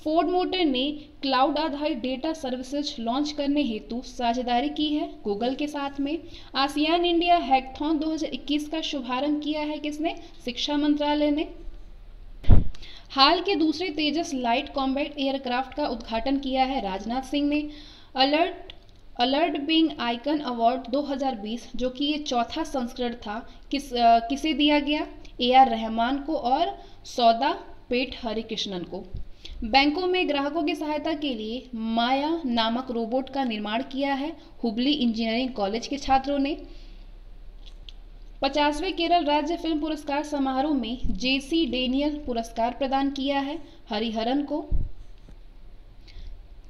फोर्ड मोटर ने क्लाउड आधारित डेटा सर्विसेज लॉन्च करने हेतु साझेदारी की है गूगल के साथ में। आसियान इंडिया हैकथॉन 2021 का शुभारंभ किया है किसने? शिक्षा मंत्रालय ने। हाल के दूसरे तेजस लाइट कॉम्बैट एयरक्राफ्ट का उद्घाटन किया है राजनाथ सिंह ने। अलर्ट बिंग आइकन अवार्ड 2020 जो कि ये 4था संस्करण था किसे दिया गया? AR रहमान को और सौदा पेट हरिकृष्णन को। बैंकों में ग्राहकों की सहायता के लिए माया नामक रोबोट का निर्माण किया है हुबली इंजीनियरिंग कॉलेज के छात्रों ने। 50वें केरल राज्य फिल्म पुरस्कार समारोह में JC डेनियल पुरस्कार प्रदान किया है हरिहरन को।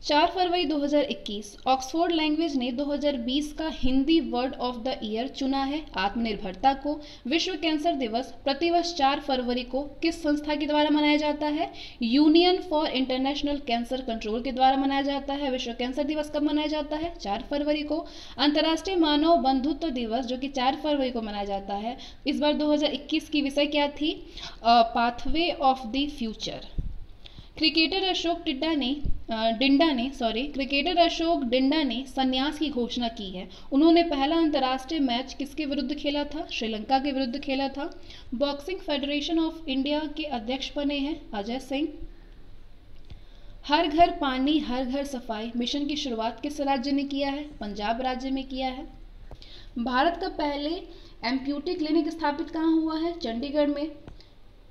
4 फरवरी 2021 ऑक्सफोर्ड लैंग्वेज ने 2020 का Hindi word of the year चुना है आत्मनिर्भरता को। विश्व कैंसर दिवस प्रतिवर्ष 4 फरवरी को किस संस्था के द्वारा मनाया जाता है? Union for international cancer control के द्वारा मनाया जाता है। विश्व कैंसर दिवस कब मनाया जाता है? 4 फरवरी को। अंतर्राष्ट्रीय मानव बंधुत्व दिवस जो कि 4 फरवरी को मनाया जाता है। इस बार 2021 की विषय क्या थी? Pathway of the future. Cricketer Ashok Dinda ने संन्यास की घोषणा की है। उन्होंने पहला अंतर्राष्ट्रीय मैच किसके विरुद्ध खेला था? श्रीलंका के विरुद्ध खेला था। बॉक्सिंग फेडरेशन ऑफ इंडिया के अध्यक्ष बने हैं अजय सिंह। हर घर पानी हर घर सफाई मिशन की शुरुआत किस राज्य ने किया है? पंजाब राज्य में किया है। भारत का पहले एम्प्यूटी क्लिनिक स्थापित कहाँ हुआ है? चंडीगढ़ में।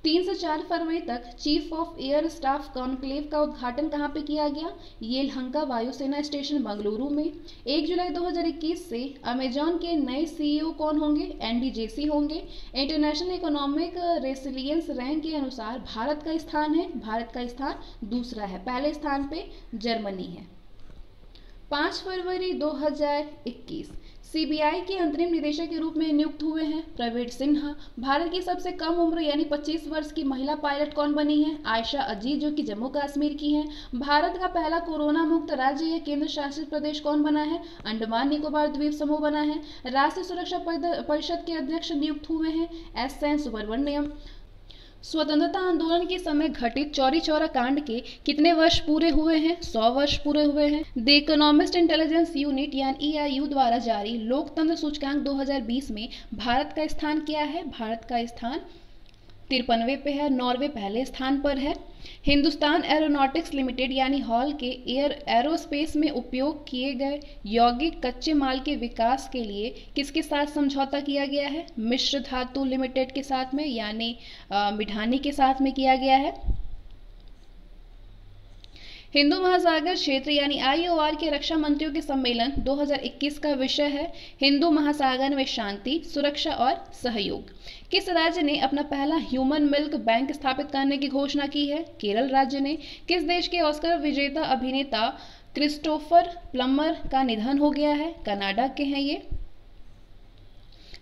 3 से 4 फरवरी तक chief of air staff conclave का उद्घाटन कहाँ पे किया गया? येलहंका वायुसेना स्टेशन बेंगलुरु में। 1 जुलाई 2021 से अमेजॉन के नए सीईओ कौन होंगे? एंडी जेसी होंगे। इंटरनेशनल इकोनॉमिक रेसिलियंस रैंक के अनुसार भारत का स्थान दूसरा है, पहले स्थान पे जर्मनी है। 5 फरवरी 2021 सीबीआई के अंतरिम निदेशक के रूप में नियुक्त हुए हैं प्रवीण सिन्हा। भारत की सबसे कम उम्र यानी 25 वर्ष की महिला पायलट कौन बनी है? आयशा अजीज, जो कि जम्मू कश्मीर की हैं। भारत का पहला कोरोना मुक्त राज्य या केंद्र शासित प्रदेश कौन बना है? अंडमान निकोबार द्वीप समूह बना है। राष्ट्रीय सुरक्षा परिषद के अध्यक्ष नियुक्त हुए हैं एस.एन. सुब्रमण्यम। स्वतंत्रता आंदोलन के समय घटित चौरी चौरा कांड के कितने वर्ष पूरे हुए हैं? 100 वर्ष पूरे हुए हैं। द इकोनॉमिस्ट इंटेलिजेंस यूनिट यानी EIU द्वारा जारी लोकतंत्र सूचकांक 2020 में भारत का स्थान क्या है? भारत का स्थान 53वें पे है। नॉर्वे पहले स्थान पर है। हिंदुस्तान एरोनॉटिक्स लिमिटेड यानी हॉल के एरोस्पेस में उपयोग किए गए यौगिक कच्चे माल के विकास के लिए किसके साथ समझौता किया गया है? मिश्र धातु लिमिटेड के साथ में यानी मिठानी के साथ में किया गया है। हिंदू महासागर क्षेत्र यानी IOR के रक्षा मंत्रियों के सम्मेलन 2021 का विषय है हिंदू महासागर में शांति, सुरक्षा और सहयोग। किस राज्य ने अपना पहला ह्यूमन मिल्क बैंक स्थापित करने की घोषणा की है? केरल राज्य ने। किस देश के ऑस्कर विजेता अभिनेता क्रिस्टोफर प्लमर का निधन हो गया है? कनाडा के हैं ये।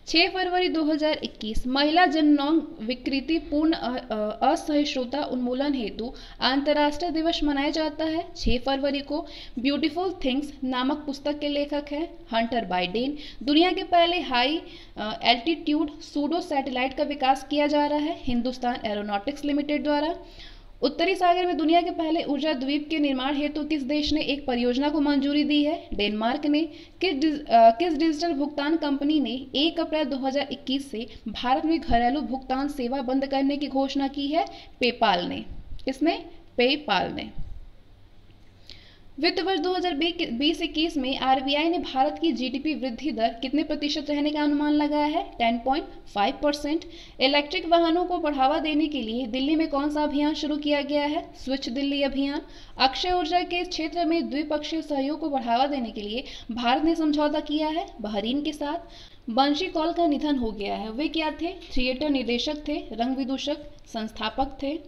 6 फरवरी 2021 महिला जननौंग विकृति पूर्ण असहिष्णुता उन्मूलन हेतु अंतर्राष्ट्रीय दिवस मनाया जाता है 6 फरवरी को। ब्यूटीफुल थिंग्स नामक पुस्तक के लेखक हैं हंटर बाइडेन। दुनिया के पहले हाई एल्टीट्यूड सूडो सैटेलाइट का विकास किया जा रहा है हिंदुस्तान एरोनॉटिक्स लिमिटेड द्वारा। उत्तरी सागर में दुनिया के पहले ऊर्जा द्वीप के निर्माण हेतु किस देश ने एक परियोजना को मंजूरी दी है? डेनमार्क ने। किस डिजिटल भुगतान कंपनी ने 1 अप्रैल 2021 से भारत में घरेलू भुगतान सेवा बंद करने की घोषणा की है? पेपाल ने। किसने? पेपाल ने। वित्त वर्ष 2020-21 में RBI ने भारत की GDP वृद्धि दर कितने प्रतिशत रहने का अनुमान लगाया है? 10.5%। इलेक्ट्रिक वाहनों को बढ़ावा देने के लिए दिल्ली में कौन सा अभियान शुरू किया गया है? स्वच्छ दिल्ली अभियान। अक्षय ऊर्जा के क्षेत्र में द्विपक्षीय सहयोग को बढ़ावा देने के लिए भारत ने समझौता किया है बहरीन के साथ। बंशी कौल का निधन हो गया है। वे क्या थे? थिएटर निर्देशक थे, रंग विदूषक, संस्थापक थे।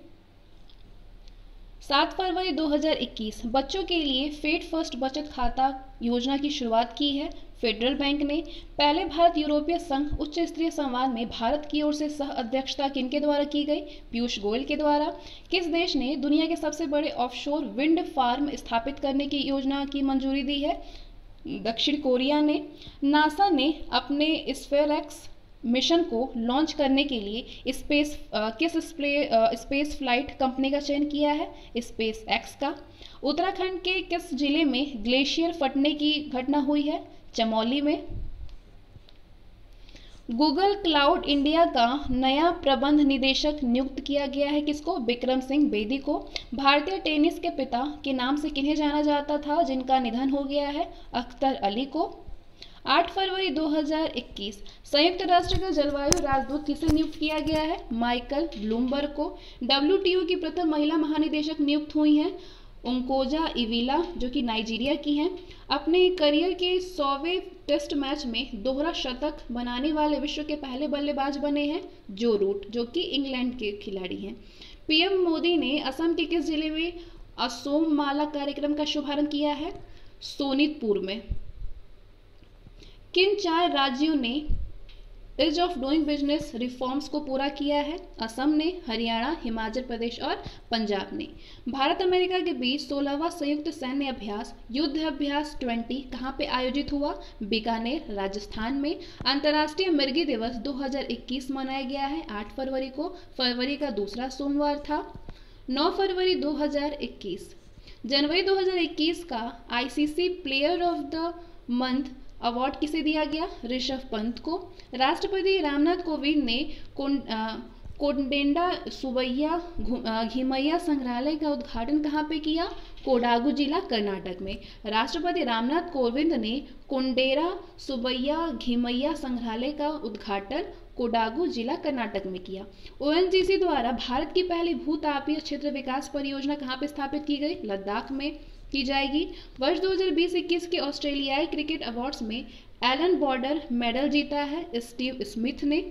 7 फरवरी 2021 बच्चों के लिए फेड फर्स्ट बचत खाता योजना की शुरुआत की है फेडरल बैंक ने। पहले भारत यूरोपीय संघ उच्च स्तरीय संवाद में भारत की ओर से सह अध्यक्षता किनके द्वारा की गई? पीयूष गोयल के द्वारा। किस देश ने दुनिया के सबसे बड़े ऑफशोर विंड फार्म स्थापित करने की योजना की मंजूरी दी है? दक्षिण कोरिया ने। नासा ने अपने स्फेयरएक्स मिशन को लॉन्च करने के लिए स्पेस फ्लाइट कंपनी का चयन किया है? स्पेस एक्स का। उत्तराखंड के किस जिले में ग्लेशियर फटने की घटना हुई है? चमोली में। गूगल क्लाउड इंडिया का नया प्रबंध निदेशक नियुक्त किया गया है किसको? विक्रम सिंह बेदी को। भारतीय टेनिस के पिता के नाम से किन्हें जाना जाता था जिनका निधन हो गया है? अख्तर अली को। 8 फरवरी 2021 संयुक्त राष्ट्र का जलवायु राजदूत किसे नियुक्त किया गया है? माइकल ब्लूमबर्ग को। WTO की प्रथम महिला महानिदेशक नियुक्त हुई हैं उंकोजा इविला, जो कि नाइजीरिया की हैं। अपने करियर के 100वें टेस्ट मैच में दोहरा शतक बनाने वाले विश्व के पहले बल्लेबाज बने हैं जो रूट, जो कि इंग्लैंड के खिलाड़ी हैं। PM मोदी ने असम के किस जिले में असोम माला कार्यक्रम का शुभारंभ किया है? सोनितपुर में। किन 4 राज्यों ने ease of doing business reforms को पूरा किया है? असम ने, हरियाणा, हिमाचल प्रदेश और पंजाब ने। भारत अमेरिका के बीच 16वां संयुक्त सैन्य अभ्यास युद्ध अभ्यास 20 कहाँ पे आयोजित हुआ? बीकानेर, राजस्थान में। अंतर्राष्ट्रीय मिर्गी दिवस 2021 मनाया गया है 8 फरवरी को। फरवरी का दूसरा सोमवार था। 9 फरवरी 2021 जनवरी 2021 का ICC player of the month award किसे दिया गया? ऋषभ पंत को। राष्ट्रपति रामनाथ कोविंद ने कोंडेंडा सुबैया घिमैया संग्रहालय का उद्घाटन कहाँ पे किया? कोडागु जिला, कर्नाटक में। राष्ट्रपति रामनाथ कोविंद ने कोंडेरा सुबैया घिमैया संग्रहालय का उद्घाटन कोडागु जिला कर्नाटक में किया। ओएनजीसी द्वारा भारत की पहली भूतापीय क्षेत्र विकास परियोजना कहाँ पे स्थापित की गई? लद्दाख में की जाएगी। वर्ष 2020-21 के ऑस्ट्रेलियाई क्रिकेट अवार्ड्स में एलन बॉर्डर मेडल जीता है स्टीव स्मिथ ने।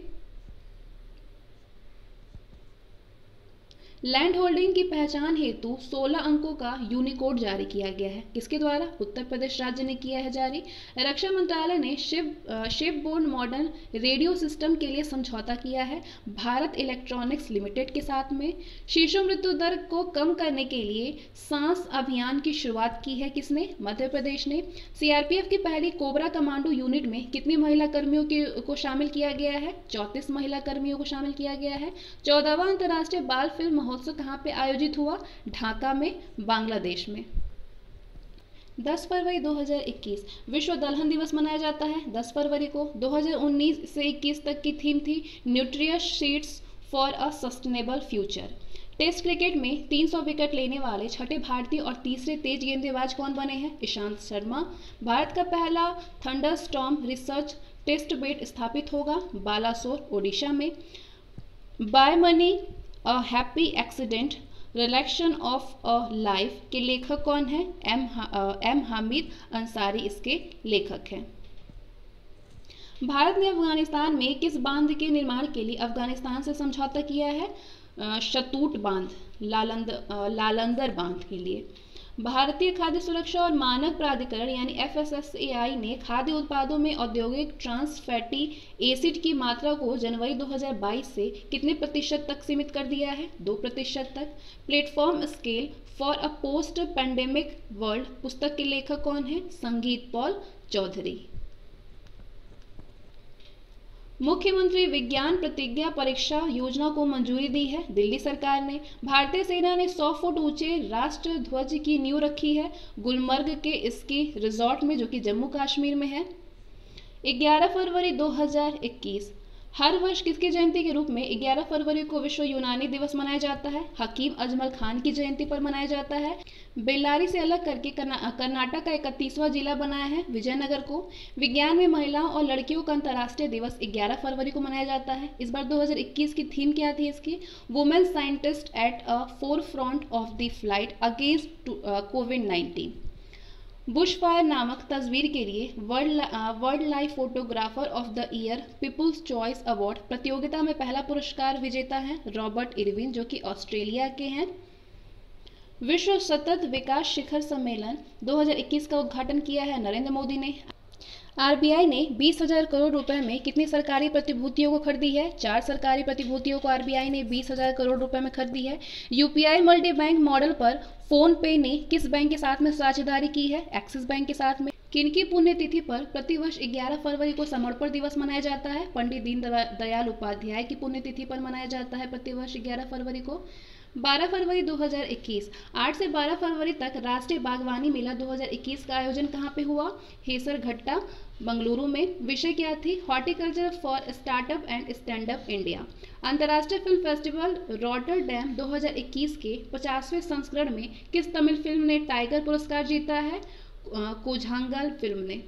लैंड होल्डिंग की पहचान हेतु 16 अंकों का यूनिकोड जारी किया गया है। किसके द्वारा? उत्तर प्रदेश राज्य ने किया है जारी। रक्षा मंत्रालय ने ship borne modern radio system के लिए समझौता किया है भारत इलेक्ट्रॉनिक्स लिमिटेड के साथ में। शिशु मृत्यु दर को कम करने के लिए सांस अभियान की शुरुआत की है किसने? मध्य प्रदेश ने। सीआरपीएफ की पहली कोबरा कमांडो यूनिट में कितनी महिला कर्मियों को शामिल किया गया है? 34 महिला कर्मियों को शामिल किया गया है। 14वां अंतर्राष्ट्रीय बाल फिल्म महोत्सव कहाँ पे आयोजित हुआ? ढाका में, बांग्लादेश में। 10 फरवरी 2021 विश्व दलहन दिवस मनाया जाता है 10 फरवरी को। 2019 से 21 तक की थीम थी nutritious seeds for a sustainable future. Test cricket में 300 विकेट लेने वाले छठे भारतीय और तीसरे तेज गेंदबाज कौन बने हैं? ईशांत शर्मा। भारत का पहला थंडरस्टॉर्म रिसर्च टेस्ट बेड स्थापित होगा बालासोर, ओडिशा में। By many a happy accident recollection of a life के लेखक कौन है? एम हामिद अंसारी इसके लेखक हैं। भारत ने अफगानिस्तान में किस बांध के निर्माण के लिए अफगानिस्तान से समझौता किया है? शतूट बांध, लालंदर बांध के लिए। भारतीय खाद्य सुरक्षा और मानक प्राधिकरण यानी FSSAI ने खाद्य उत्पादों में औद्योगिक ट्रांस फैटी एसिड की मात्रा को जनवरी 2022 से कितने प्रतिशत तक सीमित कर दिया है? 2% तक। Platform scale for a post pandemic world पुस्तक के लेखक कौन है? संगीत पॉल चौधरी। मुख्यमंत्री विज्ञान प्रतिज्ञा परीक्षा योजना को मंजूरी दी है दिल्ली सरकार ने। भारतीय सेना ने 100 फुट ऊंचे राष्ट्र ध्वज की नींव रखी है गुलमर्ग के स्की रिजॉर्ट में, जो कि जम्मू कश्मीर में है। 11 फरवरी 2021 हर वर्ष किसकी जयंती के रूप में 11 फरवरी को विश्व यूनानी दिवस मनाया जाता है? हकीम अजमल खान की जयंती पर मनाया जाता है। बेल्लारी से अलग करके कर्नाटक का 31वां जिला बनाया है विजयनगर को। विज्ञान में महिलाओं और लड़कियों का अंतर्राष्ट्रीय दिवस 11 फरवरी को मनाया जाता है। इस बार 2021 की थीम क्या थी इसकी? Women scientist at a forefront of the fight against कोविड-19। बुश फायर नामक तस्वीर के लिए world life photographer of the year people's choice award प्रतियोगिता में पहला पुरस्कार विजेता है रॉबर्ट इरविन, जो कि ऑस्ट्रेलिया के हैं। विश्व सतत विकास शिखर सम्मेलन 2021 का उद्घाटन किया है नरेंद्र मोदी ने। आरबीआई ने 20,000 करोड़ रुपए में कितनी सरकारी प्रतिभूतियों को खरीदी है? 4 सरकारी प्रतिभूतियों को आरबीआई ने 20,000 करोड़ रुपए में खरीदी है। यूपीआई मल्टी बैंक मॉडल पर फोन पे ने किस बैंक के साथ में साझेदारी की है? एक्सिस बैंक के साथ में। किनकी पुण्यतिथि पर प्रतिवर्ष 11 फरवरी को समर्पण दिवस मनाया जाता है? पंडित दीनदयाल उपाध्याय की पुण्यतिथि पर मनाया जाता है प्रतिवर्ष 11 फरवरी को। 12 फरवरी 2021 8 से 12 फरवरी तक राष्ट्रीय बागवानी मेला 2021 का आयोजन कहाँ पे हुआ? हेसरघट्टा, बंगलुरु में। विषय क्या थी? Horticulture for startup and stand up India. अंतर्राष्ट्रीय फिल्म फेस्टिवल रॉटरडैम 2021 के 50वें संस्करण में किस तमिल फिल्म ने टाइगर पुरस्कार जीता है? कोझांगल फिल्म ने।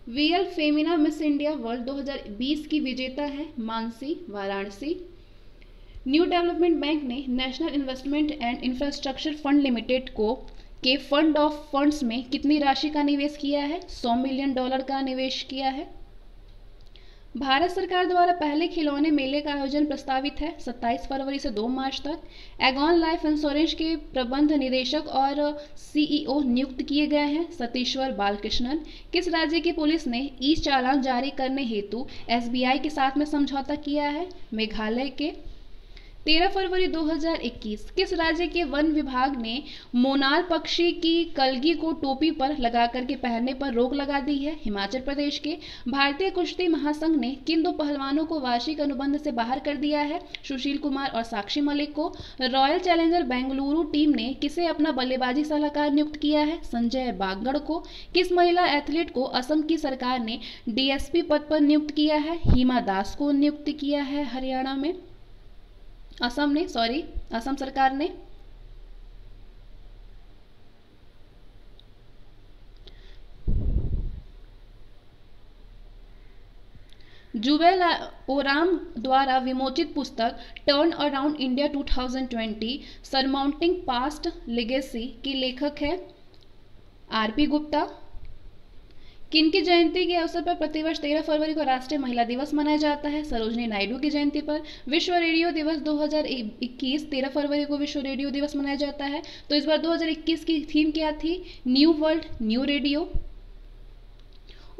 VL Femina miss India world 2020 की विजेता है Mansi, Varanasi. New development bank ने national investment and infrastructure fund limited के फंड ऑफ फंड्स में कितनी राशि का निवेश किया है? $100 मिलियन का निवेश किया है। भारत सरकार द्वारा पहले खिलौने मेले का आयोजन प्रस्तावित है 27 फरवरी से 2 मार्च तक। एगॉन लाइफ इंश्योरेंस के प्रबंध निदेशक और सीईओ नियुक्त किए गए हैं सतीश्वर बालकृष्णन। किस राज्य की पुलिस ने ई चालान जारी करने हेतु एसबीआई के साथ में समझौता किया है? मेघालय के। 13 फरवरी 2021 किस राज्य के वन विभाग ने मोनाल पक्षी की कलगी को टोपी पर लगा करके पहनने पर रोक लगा दी है? हिमाचल प्रदेश के। भारतीय कुश्ती महासंघ ने किन 2 पहलवानों को वार्षिक अनुबंध से बाहर कर दिया है? सुशील कुमार और साक्षी मलिक को। रॉयल चैलेंजर बेंगलुरु टीम ने किसे अपना बल्लेबाजी सलाहकार नियुक्त किया है? संजय बागड़ को। किस महिला एथलीट को असम की सरकार ने डीएसपी पद पर नियुक्त किया है? हिमा दास को नियुक्त किया है हरियाणा में, असम सरकार ने। जुवेल ओराम द्वारा विमोचित पुस्तक turn around India 2020 surmounting past legacy की लेखक है आरपी गुप्ता। किनकी जयंती के अवसर पर प्रतिवर्ष 13 फरवरी को राष्ट्रीय महिला दिवस मनाया जाता है? सरोजनी नायडू की जयंती पर। विश्व रेडियो दिवस 2021 13 फरवरी को विश्व रेडियो दिवस मनाया जाता है। तो इस बार 2021 की थीम क्या थी? New world new radio.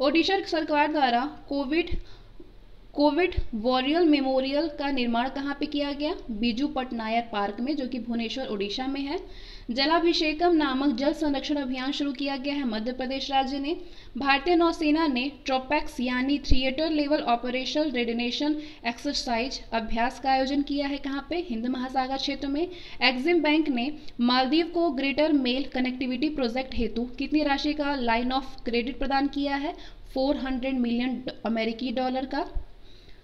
Odisha सरकार द्वारा कोविड वॉरियर मेमोरियल का निर्माण कहाँ पे किया गया? बीजू पटनायक पार्क में, जो कि भुवनेश्वर ओडिशा में है। जलाभिषेकम नामक जल संरक्षण अभियान शुरू किया गया है मध्य प्रदेश राज्य ने। भारतीय नौसेना ने ट्रोपैक्स यानी थिएटर लेवल ऑपरेशनल रेडिनेशन एक्सरसाइज अभ्यास का आयोजन किया है कहाँ पे? हिंद महासागर क्षेत्र में। एक्सिम बैंक ने मालदीव को ग्रेटर मेल कनेक्टिविटी प्रोजेक्ट हेतु कितनी राशि का लाइन ऑफ क्रेडिट प्रदान किया है? 400 मिलियन अमेरिकी डॉलर का।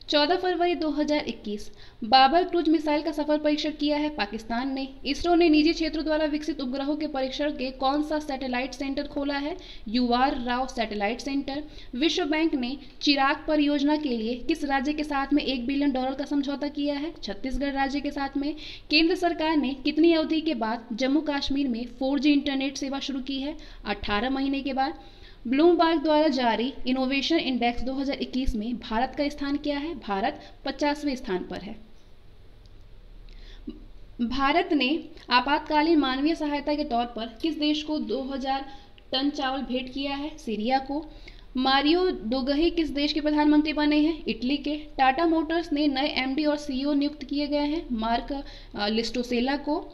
14 फरवरी 2021 बाबर क्रूज मिसाइल का सफल परीक्षण किया है पाकिस्तान ने। इसरो ने निजी क्षेत्रों द्वारा विकसित उपग्रहों के परीक्षण के कौन सा सैटेलाइट सेंटर खोला है? UR Rao satellite centre. विश्व बैंक ने चिराग परियोजना के लिए किस राज्य के साथ में $1 बिलियन का समझौता किया है? छत्तीसगढ़ राज्य के साथ में। केंद्र सरकार ने कितनी अवधि के बाद जम्मू कश्मीर में 4G इंटरनेट सेवा शुरू की है? 18 महीने के बाद। ब्लूमबर्ग द्वारा जारी इनोवेशन इंडेक्स 2021 में भारत का स्थान क्या है? भारत 50वें स्थान पर है। भारत ने आपातकालीन मानवीय सहायता के तौर पर किस देश को 2000 टन चावल भेंट किया है? सीरिया को। मारियो डोगही किस देश के प्रधानमंत्री बने हैं? इटली के। टाटा मोटर्स ने नए MD और CEO नियुक्त किए गए हैं मार्क लिस्टोसेला को।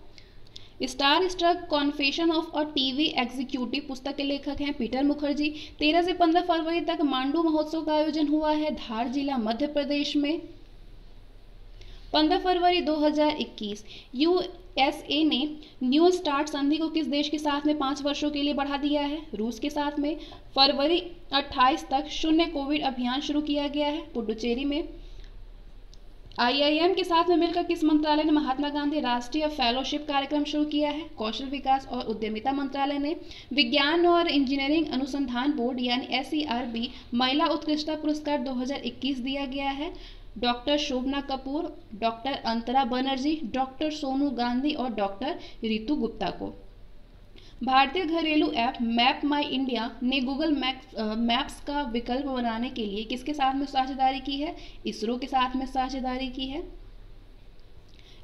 Star struck confession of a TV executive पुस्तक के लेखक हैं पीटर मुखर्जी। 13 से 15 फरवरी तक मांडू महोत्सव का आयोजन हुआ है धार जिला मध्य प्रदेश में। 15 फरवरी 2021 USA ने न्यू स्टार्ट संधि को किस देश के साथ में 5 वर्षों के लिए बढ़ा दिया है? रूस के साथ में। फरवरी 28 तक शून्य कोविड अभियान शुरू किया गया है पुडुचेरी में। IIM के साथ में मिलकर किस मंत्रालय ने महात्मा गांधी राष्ट्रीय फेलोशिप कार्यक्रम शुरू किया है? कौशल विकास और उद्यमिता मंत्रालय ने। विज्ञान और इंजीनियरिंग अनुसंधान बोर्ड यानी SERB महिला उत्कृष्टता पुरस्कार 2021 दिया गया है डॉक्टर शोभना कपूर, डॉक्टर अंतरा बनर्जी, डॉक्टर सोनू गांधी और डॉक्टर रितु गुप्ता को। भारतीय घरेलू ऐप मैप माई इंडिया ने गूगल मैप्स का विकल्प बनाने के लिए किसके साथ में साझेदारी की है? इसरो के साथ में साझेदारी की है।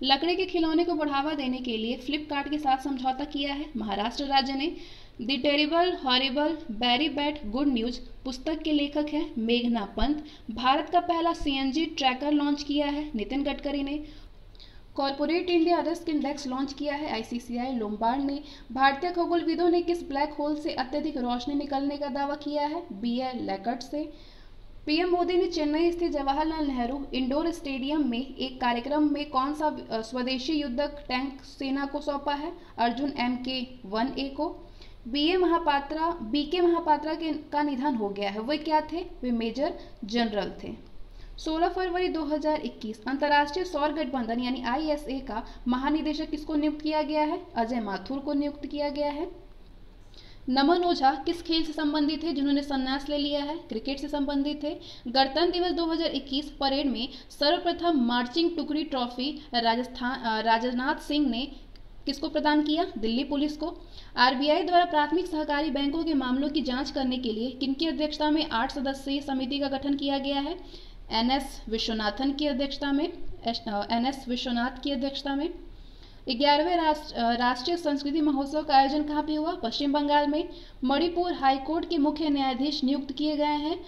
लकड़ी के खिलौने को बढ़ावा देने के लिए फ्लिपकार्ट के साथ समझौता किया है महाराष्ट्र राज्य ने। The terrible horrible very bad good news पुस्तक के लेखक हैं मेघना पंत। भारत का पहला CNG ट्रैकर लॉन्च किया है नितिन गडकरी ने। Corporate India risk index launch किया है ICCI लोम्बार्ड ने। भारतीय खगोलविदों ने किस ब्लैक होल से अत्यधिक रोशनी निकलने का दावा किया है? BL लैकर्ट से। PM मोदी ने चेन्नई स्थित जवाहरलाल नेहरू इंडोर स्टेडियम में एक कार्यक्रम में कौन सा स्वदेशी युद्धक टैंक सेना को सौंपा है? अर्जुन MK-1A को। BK महापात्रा का निधन हो गया है। वे क्या थे? वे मेजर जनरल थे। 16 फरवरी 2021 अंतर्राष्ट्रीय सौर गठबंधन यानी ISA का महानिदेशक किसको नियुक्त किया गया है? अजय माथुर को नियुक्त किया गया है। नमन ओझा किस खेल से संबंधित थे जिन्होंने संन्यास ले लिया है? क्रिकेट से संबंधित थे। गणतंत्र दिवस 2021 परेड में सर्वप्रथम मार्चिंग टुकड़ी ट्रॉफी राजनाथ सिंह ने किसको प्रदान किया? दिल्ली पुलिस को। RBI द्वारा प्राथमिक सहकारी बैंकों के मामलों की जांच करने के लिए किनकी अध्यक्षता में 8 सदस्यीय समिति का गठन किया गया है? NS विश्वनाथन की अध्यक्षता में। NS विश्वनाथ की अध्यक्षता में। 11वें राष्ट्रीय संस्कृति महोत्सव का आयोजन कहाँ पे हुआ? पश्चिम बंगाल में। मणिपुर हाईकोर्ट के मुख्य न्यायाधीश नियुक्त किए गए हैं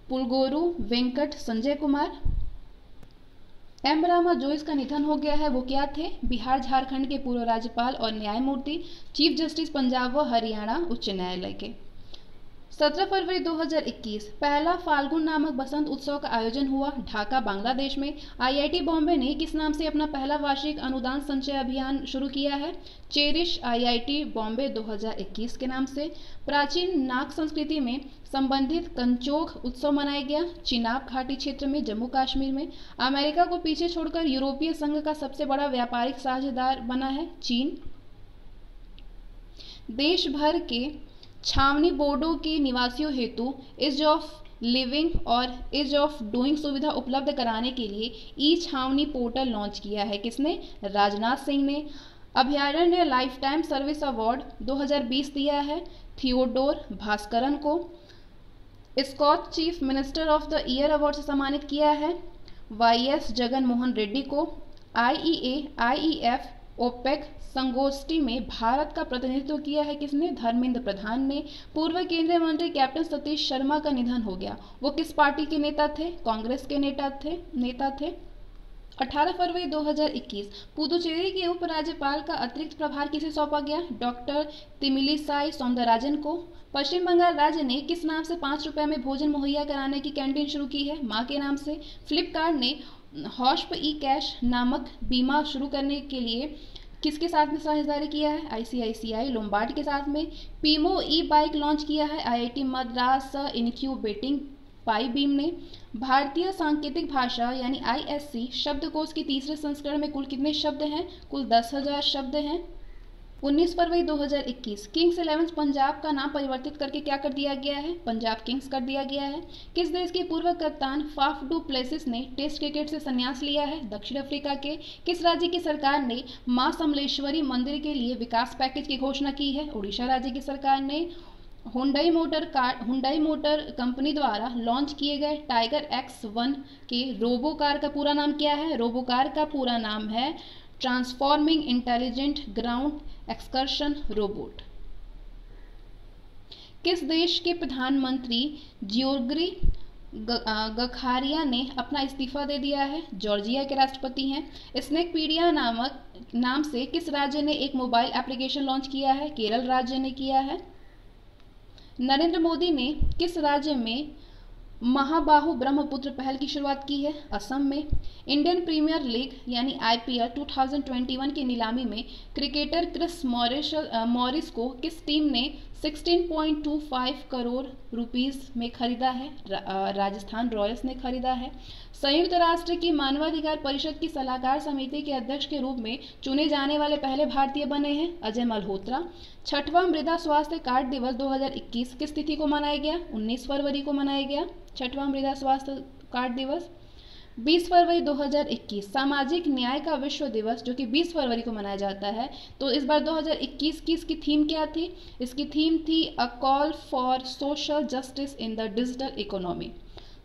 पुलगोरू वेंकट संजय कुमार। M रामा जो इसका निधन हो गया है वो क्या थे? बिहार झारखंड के पूर्व राज्यपाल और न्यायमूर्ति, चीफ जस्टिस पंजाब व हरियाणा उच्च न्यायालय के। 17 फरवरी 2021 पहला फाल्गुन नामक बसंत उत्सव का आयोजन हुआ ढाका बांग्लादेश में। IIT बॉम्बे ने किस नाम से अपना पहला वार्षिक अनुदान संचय अभियान शुरू किया है? चेरिश IIT बॉम्बे 2021 के नाम से। प्राचीन नाग संस्कृति में संबंधित कंचोग उत्सव मनाया गया चिनाब घाटी क्षेत्र में जम्मू कश्मीर में। अमेरिका को पीछे छोड़कर यूरोपीय संघ का सबसे बड़ा व्यापारिक साझेदार बना है चीन। देश भर के छावनी बोर्डों के निवासियों हेतु एज ऑफ लिविंग और ईज ऑफ डूइंग सुविधा उपलब्ध कराने के लिए ई छावनी पोर्टल लॉन्च किया है। किसने? राजनाथ सिंह ने। अभयारण्य लाइफ टाइम सर्विस अवार्ड 2020 दिया है थियोडोर भास्करन को। Skoch chief minister of the year award से सम्मानित किया है वाईएस जगन मोहन रेड्डी को। आईईए, आईईएफ, ओपेक संगोष्ठी में भारत का प्रतिनिधित्व किया है किसने? धर्मेंद्र प्रधान ने। पूर्व केंद्रीय मंत्री कैप्टन सतीश शर्मा का निधन हो गया। वो किस पार्टी के नेता थे? कांग्रेस के नेता थे। 18 फरवरी 2021 पुदुचेरी के उपराज्यपाल का अतिरिक्त प्रभार किसे सौंपा गया? डॉक्टर तिमिलिसाई सौंदरराजन को। पश्चिम बंगाल राज्य ने किस नाम से 5 रुपए में भोजन मुहैया कराने की कैंटीन शुरू की है? मां के नाम से। फ्लिपकार्ट ने हॉस्प ई कैश नामक बीमा शुरू करने के लिए किसके साथ में साझेदारी किया है? आईसीआईसीआई लोम्बार्ड के साथ में। पीमो ई बाइक लॉन्च किया है आईआईटी मद्रास इनक्यूबेटिंग पाई बीम ने। भारतीय सांकेतिक भाषा यानी आईएससी शब्दकोश के तीसरे संस्करण में कुल कितने शब्द हैं? कुल 10,000 शब्द हैं। 19 फरवरी 2021 किंग्स 11 पंजाब का नाम परिवर्तित करके क्या कर दिया गया है? पंजाब किंग्स कर दिया गया है। किस देश के पूर्व कप्तान फाफ डू प्लेसिस ने टेस्ट क्रिकेट से संन्यास लिया है? दक्षिण अफ्रीका के। किस राज्य की सरकार ने मां समलेश्वरी मंदिर के लिए विकास पैकेज की घोषणा की है? उड़ीसा राज्य की सरकार ने। हुंडई मोटर कंपनी द्वारा लॉन्च किए गए टाइगर X1 के रोबो कार का पूरा नाम क्या है? रोबो कार का पूरा नाम है transforming intelligent ground excursion robot. किस देश के प्रधानमंत्री जियोर्गी गखारिया ने अपना इस्तीफा दे दिया है? जॉर्जिया के राष्ट्रपति हैं। स्नैकपीडिया नाम से किस राज्य ने एक मोबाइल एप्लीकेशन लॉन्च किया है? केरल राज्य ने किया है। नरेंद्र मोदी ने किस राज्य में महाबाहु ब्रह्मपुत्र पहल की शुरुआत की है? असम में। इंडियन प्रीमियर लीग यानी आईपीएल 2021 की नीलामी में क्रिकेटर क्रिस मॉरिस को किस टीम ने 16.25 करोड़ रुपीस में खरीदा है? राजस्थान रॉयल्स ने खरीदा है। संयुक्त राष्ट्र की मानवाधिकार परिषद की सलाहकार समिति के अध्यक्ष के रूप में चुने जाने वाले पहले भारतीय बने हैं अजय मल्होत्रा। 6वां मृदा स्वास्थ्य कार्ड दिवस 2021 किस तिथि को मनाया गया? 19 फरवरी को मनाया गया 6वां मृदा स्वास्थ्य कार्ड दिवस। 20 फरवरी 2021 सामाजिक न्याय का विश्व दिवस जो कि 20 फरवरी को मनाया जाता है। तो इस बार 2021 की इसकी थीम क्या थी? इसकी थीम थी a call for social justice in the digital economy.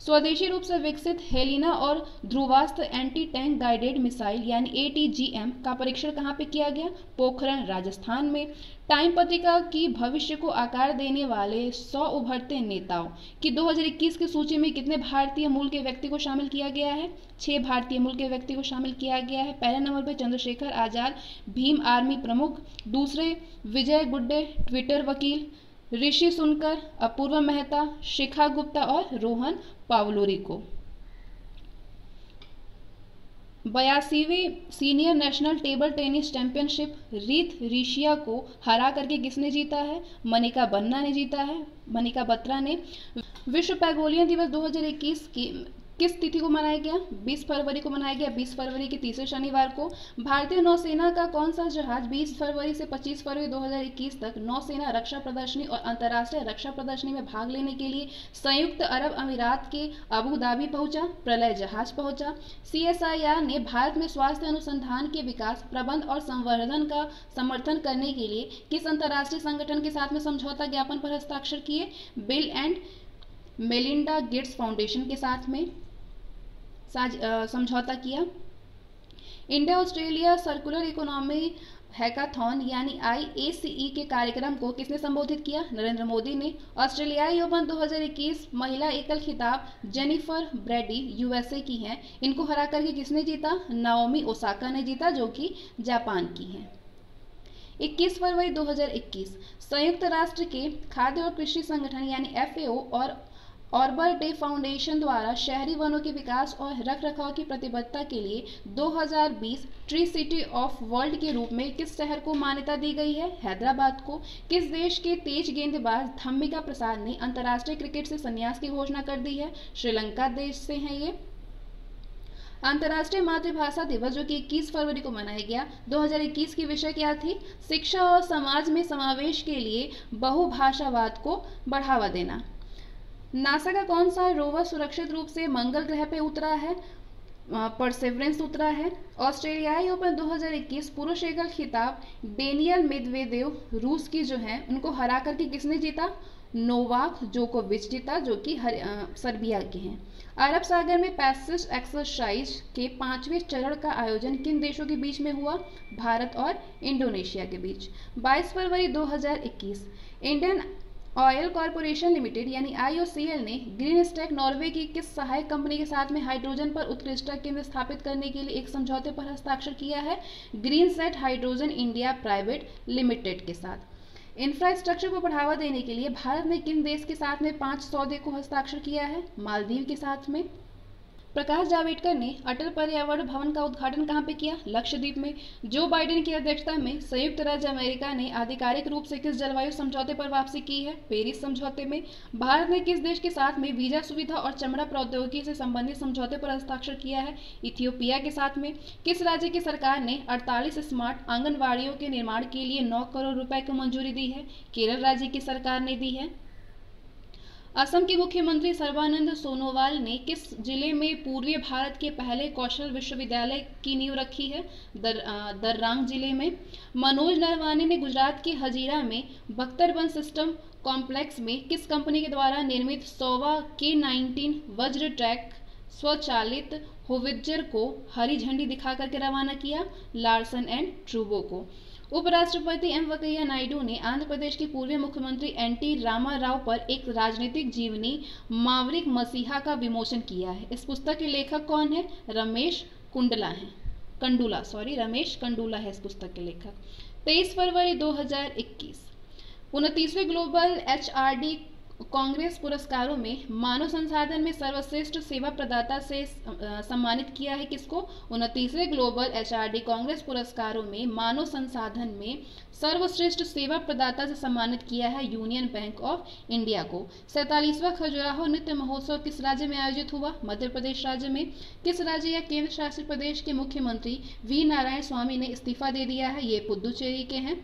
स्वदेशी रूप से विकसित हेलिना और Dhruvastra anti tank guided missile यानी ATGM का परीक्षण कहाँ पे किया गया? पोखरण राजस्थान में। टाइम पत्रिका की भविष्य को आकार देने वाले 100 उभरते नेताओं की 2021 की सूची में कितने भारतीय मूल के व्यक्ति को शामिल किया गया है? 6 भारतीय मूल के व्यक्ति को शामिल किया गया है। पहले नंबर पर चंद्रशेखर आजाद, भीम आर्मी प्रमुख। दूसरे विजय गुड्डे, ट्विटर वकील। ऋषि सुनकर, अपूर्व मेहता, शिखा गुप्ता और रोहन पावलोरिको। 82वीं senior national table tennis championship Reeth Rishya को हरा करके किसने जीता है? मनिका बत्रा ने। विश्व पैगोलियन दिवस 2021 की किस तिथि को मनाया गया? 20 फरवरी को मनाया गया 20 फरवरी के तीसरे शनिवार को। भारतीय नौसेना का कौन सा जहाज 20 फरवरी से 25 फरवरी 2021 तक नौसेना रक्षा प्रदर्शनी और अंतर्राष्ट्रीय रक्षा प्रदर्शनी में भाग लेने के लिए संयुक्त अरब अमीरात के अबू धाबी पहुंचा? प्रलय जहाज पहुंचा। CSIR ने भारत में स्वास्थ्य अनुसंधान के विकास, प्रबंध और संवर्धन का समर्थन करने के लिए किस अंतर्राष्ट्रीय संगठन के साथ में समझौता ज्ञापन पर हस्ताक्षर किए? Bill and Melinda Gates foundation के साथ में समझौता किया। India Australia circular economy hackathon यानी IACE के कार्यक्रम को किसने संबोधित किया? नरेंद्र मोदी ने। ऑस्ट्रेलियाई ओपन 2021 महिला एकल खिताब जेनिफर ब्रैडी USA की हैं। इनको हरा करके किसने जीता? नाओमी ओसाका ने जीता जो कि जापान की हैं। 21 फरवरी 2021 संयुक्त राष्ट्र के खाद्य और कृषि संगठन यानी FAO और ऑर्बर डे फाउंडेशन द्वारा शहरी वनों के विकास और रखरखाव की प्रतिबद्धता के लिए 2020 ट्री सिटी ऑफ वर्ल्ड के रूप में किस शहर को मान्यता दी गई है? हैदराबाद को। किस देश के तेज गेंदबाज धम्मिका प्रसाद ने अंतर्राष्ट्रीय क्रिकेट से संन्यास की घोषणा कर दी है? श्रीलंका देश से हैं ये। अंतर्राष्ट्रीय मातृभाषा दिवस जो कि 21 फरवरी को मनाया गया 2021 की विषय क्या थी? शिक्षा और समाज में समावेश के लिए बहुभाषावाद को बढ़ावा देना। नासा का कौन सा रोवर सुरक्षित रूप से मंगल ग्रह पे उतरा है? परसेवरेंस उतरा है। ऑस्ट्रेलियाई ओपन 2021 पुरुष एकल खिताब डेनियल मेदवेदेव रूस की जो है उनको हरा करके किसने जीता? नोवाक जोकोविच जीता, जो कि सर्बिया के हैं। अरब सागर में पैसिस एक्सरसाइज के 5वें चरण का आयोजन किन देशों के बीच में हुआ? भारत और इंडोनेशिया के बीच। 22 फरवरी 2021 इंडियन ऑयल कॉरपोरेशन लिमिटेड यानी IOCL ने ग्रीन स्टैक नॉर्वे की किस सहायक कंपनी के साथ में हाइड्रोजन पर उत्कृष्टता केंद्र स्थापित करने के लिए एक समझौते पर हस्ताक्षर किया है? Green set hydrogen India private limited के साथ। इंफ्रास्ट्रक्चर को बढ़ावा देने के लिए भारत ने किन देश के साथ में 5 सौदे को हस्ताक्षर किया है? मालदीव के साथ में। प्रकाश जावड़ेकर ने अटल पर्यावरण भवन का उद्घाटन कहाँ पे किया? लक्षद्वीप में। जो बाइडेन की अध्यक्षता में संयुक्त राज्य अमेरिका ने आधिकारिक रूप से किस जलवायु समझौते पर वापसी की है? पेरिस समझौते में। भारत ने किस देश के साथ में वीजा सुविधा और चमड़ा प्रौद्योगिकी से संबंधित समझौते पर हस्ताक्षर किया है? इथियोपिया के साथ में। किस राज्य की सरकार ने 48 स्मार्ट आंगनबाड़ियों के निर्माण के लिए 9 करोड़ रुपए की मंजूरी दी है? केरल राज्य की सरकार ने दी है। असम के मुख्यमंत्री सर्बानंद सोनोवाल ने किस जिले में पूर्वी भारत के पहले कौशल विश्वविद्यालय की नींव रखी है? दर्रांग जिले में। मनोज नरवाने ने गुजरात के हजीरा में बख्तरबंद सिस्टम कॉम्प्लेक्स में किस कंपनी के द्वारा निर्मित सोवा K19 वज्र ट्रैक स्वचालित होवित्जर को हरी झंडी दिखा करके रवाना किया? लार्सन एंड ट्रूबो को। उपराष्ट्रपति वेंकैया नायडू ने आंध्र प्रदेश के पूर्व मुख्यमंत्री एनटी रामाराव पर एक राजनीतिक जीवनी मावरिक मसीहा का विमोचन किया है। इस पुस्तक के लेखक कौन है? रमेश कंडूला है इस पुस्तक के लेखक। 23 फरवरी 2021 29वें ग्लोबल HRD कांग्रेस पुरस्कारों में मानव संसाधन में सर्वश्रेष्ठ सेवा प्रदाता से सम्मानित किया है किसको? 29वें ग्लोबल HRD कांग्रेस पुरस्कारों में मानव संसाधन में सर्वश्रेष्ठ सेवा प्रदाता से सम्मानित किया है यूनियन बैंक ऑफ इंडिया को। 47वां खजुराहो नृत्य महोत्सव किस राज्य में आयोजित हुआ? मध्य प्रदेश राज्य में। किस राज्य या केंद्र शासित प्रदेश के मुख्यमंत्री वी नारायण स्वामी ने इस्तीफा दे दिया है? ये पुदुचेरी के हैं।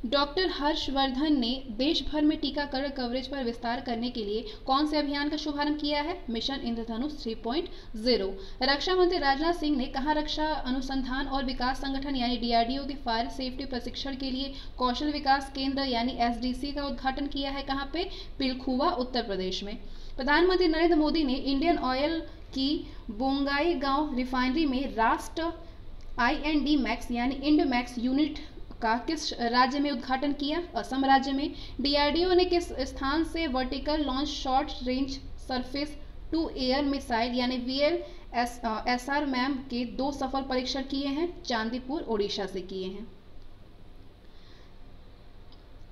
डॉक्टर हर्षवर्धन ने देश भर में टीकाकरण कवरेज पर विस्तार करने के लिए कौन से अभियान का शुभारंभ किया है? मिशन इंद्रधनुष 3.0। रक्षा मंत्री राजनाथ सिंह ने कहाँ रक्षा अनुसंधान और विकास संगठन यानी DRDO के फायर सेफ्टी प्रशिक्षण के लिए कौशल विकास केंद्र यानी SDC का उद्घाटन किया है? कहाँ पे? पिलखुवा उत्तर प्रदेश में। प्रधानमंत्री नरेंद्र मोदी ने इंडियन ऑयल की बोंगाईगांव रिफाइनरी में राष्ट्र IND मैक्स यानी इंड मैक्स यूनिट का किस राज्य में उद्घाटन किया? असम राज्य में। DRDO ने किस स्थान से vertical launch short range surface to air missile यानी VLSR के 2 सफल परीक्षण किए हैं? चांदीपुर ओडिशा से किए हैं।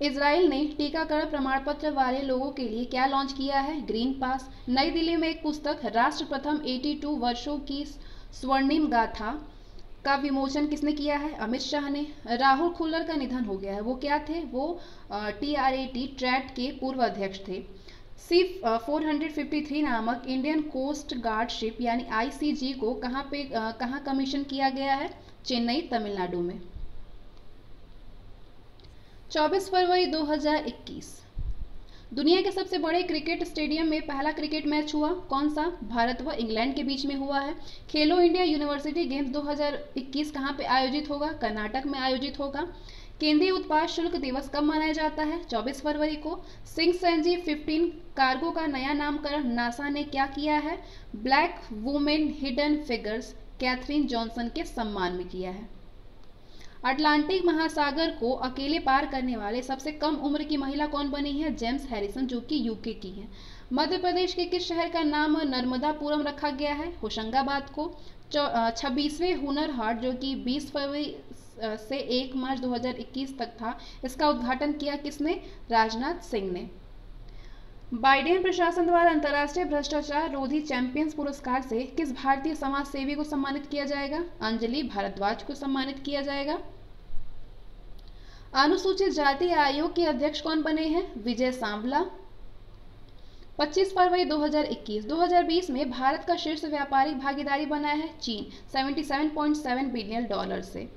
इजराइल ने टीकाकरण प्रमाण पत्र वाले लोगों के लिए क्या लॉन्च किया है? ग्रीन पास। नई दिल्ली में एक पुस्तक राष्ट्र प्रथम 82 वर्षों की स्वर्णिम गाथा का विमोचन किसने किया है? अमित शाह ने। राहुल खुल्लर का निधन हो गया है। वो क्या थे? वो ट्रैट के पूर्व अध्यक्ष थे। C-453 नामक इंडियन कोस्ट गार्ड शिप यानी ICG को कहाँ कमीशन किया गया है? चेन्नई तमिलनाडु में। 24 फरवरी 2021 दुनिया के सबसे बड़े क्रिकेट स्टेडियम में पहला क्रिकेट मैच हुआ। कौन सा? भारत व इंग्लैंड के बीच में हुआ है। खेलो इंडिया यूनिवर्सिटी गेम्स 2021 कहाँ पे आयोजित होगा? कर्नाटक में आयोजित होगा। केंद्रीय उत्पाद शुल्क दिवस कब मनाया जाता है? 24 फरवरी को। सिंगसेंजी 15 कार्गो का नया नामकरण नासा ने क्या किया है? Black women hidden figures Katherine Johnson के सम्मान में किया है। अटलांटिक महासागर को अकेले पार करने वाले सबसे कम उम्र की महिला कौन बनी है? जेम्स हैरिसन, जो कि UK की है। मध्य प्रदेश के किस शहर का नाम नर्मदापुरम रखा गया है? होशंगाबाद को। 26वें हुनर हाट जो कि 20 फरवरी से 1 मार्च 2021 तक था, इसका उद्घाटन किया किसने? राजनाथ सिंह ने। बाइडेन प्रशासन द्वारा अंतर्राष्ट्रीय भ्रष्टाचार रोधी चैंपियंस पुरस्कार से किस भारतीय समाज सेवी को सम्मानित किया जाएगा? अंजलि भारद्वाज को सम्मानित किया जाएगा। अनुसूचित जाति आयोग के अध्यक्ष कौन बने हैं? विजय सांवला। 25 फरवरी 2020 में भारत का शीर्ष व्यापारिक भागीदारी बना है चीन $77.7 बिलियन से।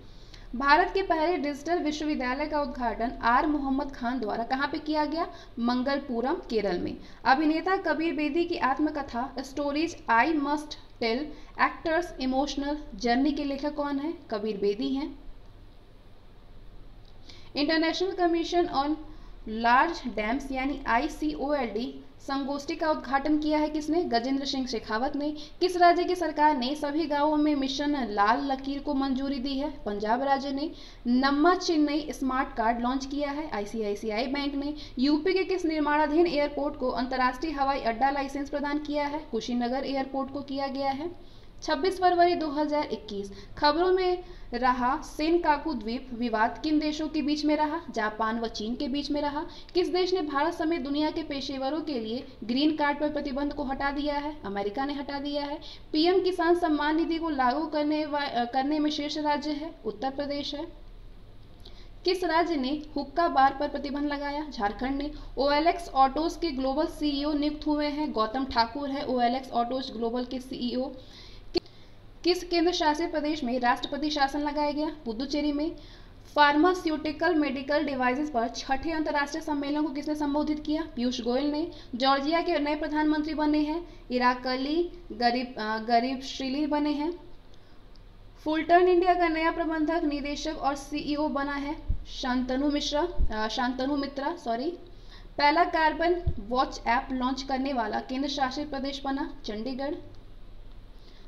भारत के पहले डिजिटल विश्वविद्यालय का उद्घाटन आर मोहम्मद खान द्वारा कहाँ पे किया गया? मंगलपुरम, केरल में। अभिनेता कबीर बेदी की आत्मकथा stories I must tell actor's emotional journey के लेखक कौन है? कबीर बेदी हैं। International commission on large dams यानी ICOLD संगोष्ठी का उद्घाटन किया है किसने? गजेंद्र सिंह शेखावत ने। किस राज्य की सरकार ने सभी गांवों में मिशन लाल लकीर को मंजूरी दी है? पंजाब राज्य ने। नम्मा चेन्नई स्मार्ट कार्ड लॉन्च किया है ICICI बैंक ने। यूपी के किस निर्माणाधीन एयरपोर्ट को अंतर्राष्ट्रीय हवाई अड्डा लाइसेंस प्रदान किया है? कुशीनगर एयरपोर्ट को किया गया है। 26 फरवरी 2021 खबरों में रहा सेनकाकू द्वीप विवाद किन देशों के बीच में रहा? जापान व चीन के बीच में रहा। किस देश ने भारत समेत दुनिया के पेशेवरों के लिए ग्रीन कार्ड पर प्रतिबंध को हटा दिया है? अमेरिका ने हटा दिया है। PM किसान सम्मान निधि को लागू करने में शीर्ष राज्य है? उत्तर प्रदेश है। किस राज्य ने हुक्का बार पर प्रतिबंध लगाया? झारखंड ने। OLX ऑटोज के ग्लोबल CEO नियुक्त हुए हैं? गौतम ठाकुर है OLX ऑटोज ग्लोबल के CEO। किस केंद्र शासित प्रदेश में राष्ट्रपति शासन लगाया गया? पुदुचेरी में। फार्मास्यूटिकल मेडिकल डिवाइसेस पर छठे अंतर्राष्ट्रीय सम्मेलन को किसने संबोधित किया? पीयूष गोयल ने। जॉर्जिया के नए प्रधानमंत्री बने हैं इराकली गरीबश्विली बने हैं। फुलटर्न इंडिया का नया प्रबंधक निदेशक और CEO बना है शांतनु मित्रा। पहला कार्बन वॉच ऐप लॉन्च करने वाला केंद्र शासित प्रदेश बना चंडीगढ़।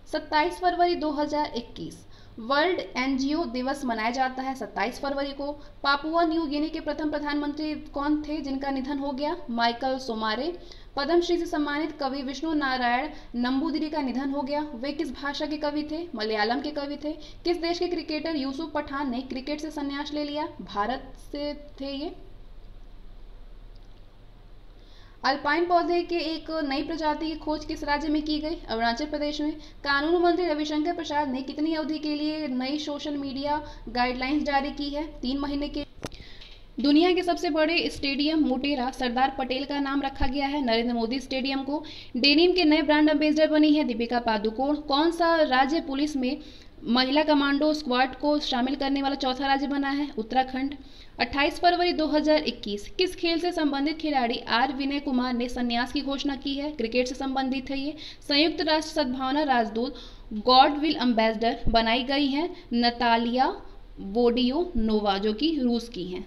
27 फरवरी 2021 वर्ल्ड NGO दिवस मनाया जाता है 27 फरवरी को। पापुआ न्यू गिनी के प्रथम प्रधानमंत्री कौन थे जिनका निधन हो गया? माइकल सोमारे। पद्मश्री से सम्मानित कवि विष्णु नारायण नंबूदिरी का निधन हो गया। वे किस भाषा के कवि थे? मलयालम के कवि थे। किस देश के क्रिकेटर यूसुफ पठान ने क्रिकेट से संन्यास ले लिया? भारत से थे ये। अल्पाइन पौधे के एक नई प्रजाति की खोज किस राज्य में की गई? अरुणाचल प्रदेश में। कानून मंत्री रविशंकर प्रसाद ने कितनी अवधि के लिए नई सोशल मीडिया गाइडलाइंस जारी की है? 3 महीने के। दुनिया के सबसे बड़े स्टेडियम मोटेरा सरदार पटेल का नाम रखा गया है नरेंद्र मोदी स्टेडियम को। डेनिम के नए ब्रांड एम्बेसडर बनी है दीपिका पादुकोण। कौन सा राज्य पुलिस में महिला कमांडो स्क्वाड को शामिल करने वाला चौथा राज्य बना है? उत्तराखंड। 28 फरवरी 2021 किस खेल से संबंधित खिलाड़ी R विनय कुमार ने संन्यास की घोषणा की है? क्रिकेट से संबंधित है ये। संयुक्त राष्ट्र सद्भावना राजदूत गॉडविल एम्बेसडर बनाई गई हैं नतालिया वोडियोनोवा जो कि रूस की हैं।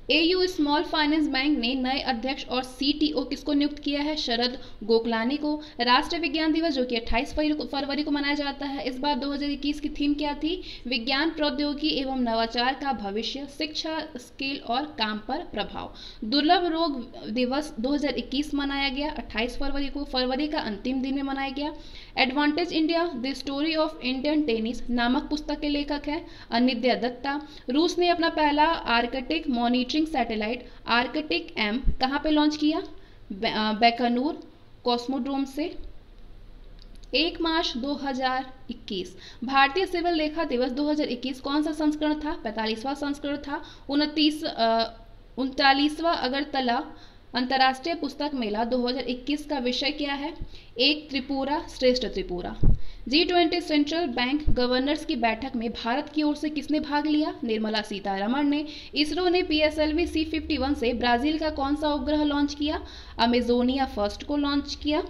AU स्मॉल फाइनेंस बैंक ने नए अध्यक्ष और CTO किसको नियुक्त किया है? शरद गोखलानी को। राष्ट्रीय विज्ञान दिवस जो कि 28 फरवरी को मनाया जाता है इस बार 2021 की थीम क्या थी? विज्ञान प्रौद्योगिकी एवं नवाचार का भविष्य, शिक्षा, स्किल और काम पर प्रभाव। दुर्लभ रोग दिवस 2021 मनाया गया 28 फरवरी को। फरवरी का अंतिम दिन में मनाया गया। Advantage India the story of Indian tennis नामक पुस्तक के लेखक है अनिद्या दत्ता। रूस ने अपना पहला Arctic monitoring satellite Arctic M कहाँ पे लॉन्च किया? बैकनूर कॉस्मोड्रोम से। 1 मार्च 2021 भारतीय सिविल लेखा दिवस 2021 कौन सा संस्करण था? 45वां संस्करण था। 39वां अगरतला अंतर्राष्ट्रीय पुस्तक मेला 2021 का विषय क्या है? एक त्रिपुरा श्रेष्ठ Tripura. G20 central bank governors की बैठक में भारत की ओर से किसने भाग लिया? निर्मला सीतारमण ने। इसरो ने PSLV C51 से ब्राजील का कौन सा उपग्रह लॉन्च किया? अमेजोनिया फर्स्ट को लॉन्च किया।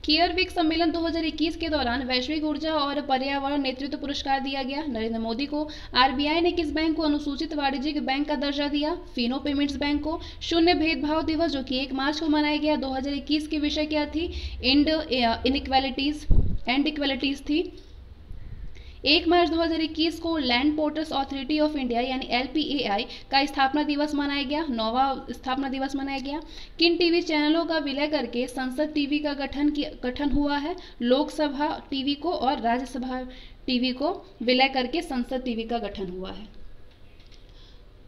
केयर वीक सम्मेलन 2021 के दौरान वैश्विक ऊर्जा और पर्यावरण नेतृत्व पुरस्कार दिया गया नरेंद्र मोदी को। RBI ने किस बैंक को अनुसूचित वाणिज्यिक बैंक का दर्जा दिया? फिनो पेमेंट्स बैंक को। शून्य भेदभाव दिवस जो कि 1 मार्च को मनाया गया 2021 की विषय क्या थी? एंड इक्वेलिटीज थी। 1 मार्च 2021 को land porters authority of India यानी LPAI का स्थापना दिवस मनाया गया। 9वां स्थापना दिवस मनाया गया। किन टीवी चैनलों का विलय करके संसद टीवी का गठन हुआ है? लोकसभा टीवी को और राज्यसभा टीवी को विलय करके संसद टीवी का गठन हुआ है।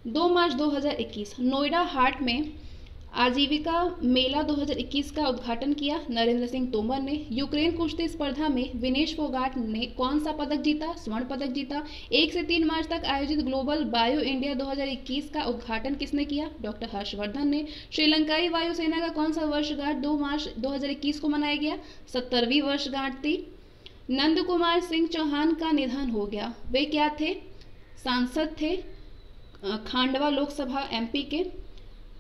2 मार्च 2021 नोएडा हाट में आजीविका मेला 2021 का उद्घाटन किया नरेंद्र सिंह तोमर ने। यूक्रेन कुश्ती स्पर्धा में विनेश फोगाट ने कौन सा पदक जीता? स्वर्ण पदक जीता। 1 से 3 मार्च तक आयोजित ग्लोबल बायो इंडिया 2021 का उद्घाटन किसने किया? डॉक्टर हर्षवर्धन ने। श्रीलंकाई वायुसेना का कौन सा वर्षगांठ 2 मार्च 2021 को मनाया गया? 70वीं वर्षगांठ थी। नंद कुमार सिंह चौहान का निधन हो गया। वे क्या थे? सांसद थे, खांडवा लोकसभा एमपी के।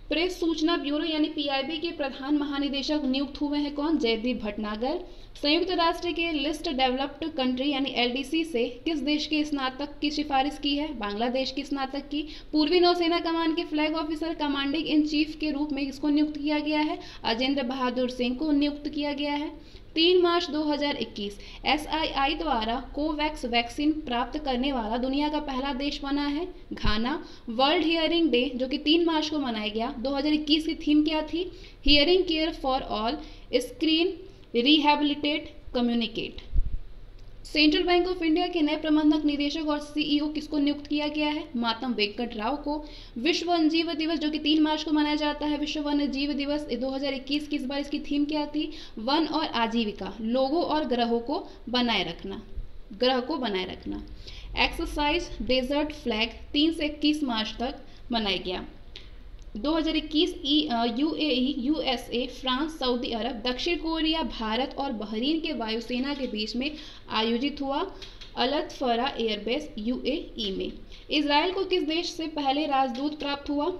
प्रेस सूचना ब्यूरो यानी पीआईबी के प्रधान महानिदेशक नियुक्त हुए हैं कौन? जयदीप भटनागर। संयुक्त राष्ट्र के लिस्ट डेवलप्ड कंट्री यानी एलडीसी से किस देश के स्नातक की सिफारिश की है? बांग्लादेश की स्नातक की। पूर्वी नौसेना कमान के flag officer commanding in chief के रूप में किसको नियुक्त किया गया है? अजेंद्र बहादुर सिंह को नियुक्त किया गया है। 3 मार्च 2021 एसआईआई द्वारा कोवैक्स वैक्सीन प्राप्त करने वाला दुनिया का पहला देश बना है घाना। वर्ल्ड हियरिंग डे जो कि 3 मार्च को मनाया गया 2021 की थीम क्या थी? Hearing care for all, screen, rehabilitate, communicate. Central bank of India के नए प्रबंधक निदेशक और सीईओ किसको नियुक्त किया गया है? मातम वेंकट राव को। विश्व वन्य जीव दिवस जो कि 3 मार्च को मनाया जाता है, विश्व वन्य जीव दिवस 2021 की इस बार इसकी थीम क्या थी? वन और आजीविका, लोगों और ग्रह को बनाए रखना। एक्सरसाइज डेजर्ट फ्लैग 3 से 21 मार्च तक मनाया गया। 2021 यूएई, यूएसए, फ्रांस, सऊदी अरब, दक्षिण कोरिया, भारत और बहरीन के वायुसेना के बीच में आयोजित हुआ अल फरा एयरबेस यूएई में। इजराइल को किस देश से पहले राजदूत प्राप्त हुआ?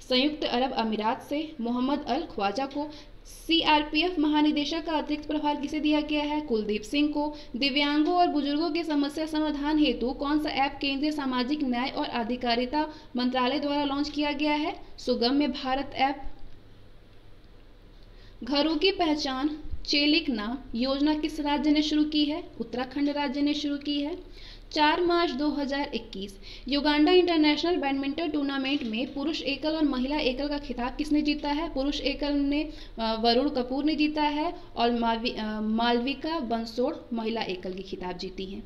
संयुक्त अरब अमीरात से। मोहम्मद अल ख्वाजा को। सीआरपीएफ महानिदेशक का अतिरिक्त प्रभार किसे दिया गया है? कुलदीप सिंह को। दिव्यांगों और बुजुर्गों की समस्या समाधान हेतु कौन सा ऐप केंद्रीय सामाजिक न्याय और अधिकारिता मंत्रालय द्वारा लॉन्च किया गया है? सुगम्य भारत ऐप। घरों की पहचान चेलिक नाम योजना किस राज्य ने शुरू की है? उत्तराखंड राज्य ने शुरू की है। 4 मार्च 2021 युगांडा इंटरनेशनल बैडमिंटन टूर्नामेंट में पुरुष एकल और महिला एकल का खिताब किसने जीता है? पुरुष एकल ने वरुण कपूर ने जीता है और मालविका बंसोड़ महिला एकल की खिताब जीती है।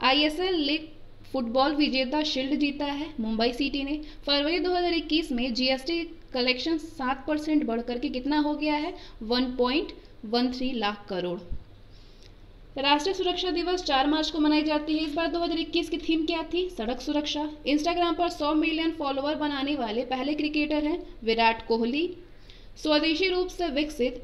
आईएसएल लीग फुटबॉल विजेता शील्ड जीता है मुंबई सिटी ने। फरवरी 2021 में जीएसटी कलेक्शन 7% बढ़कर के कितना हो गया है? 1.13 लाख करोड़। राष्ट्रीय सुरक्षा दिवस 4 मार्च को मनाई जाती है। इस बार 2021 की थीम क्या थी? सड़क सुरक्षा। इंस्टाग्राम पर 100 मिलियन फॉलोअर बनाने वाले पहले क्रिकेटर हैं विराट कोहली। स्वदेशी रूप से विकसित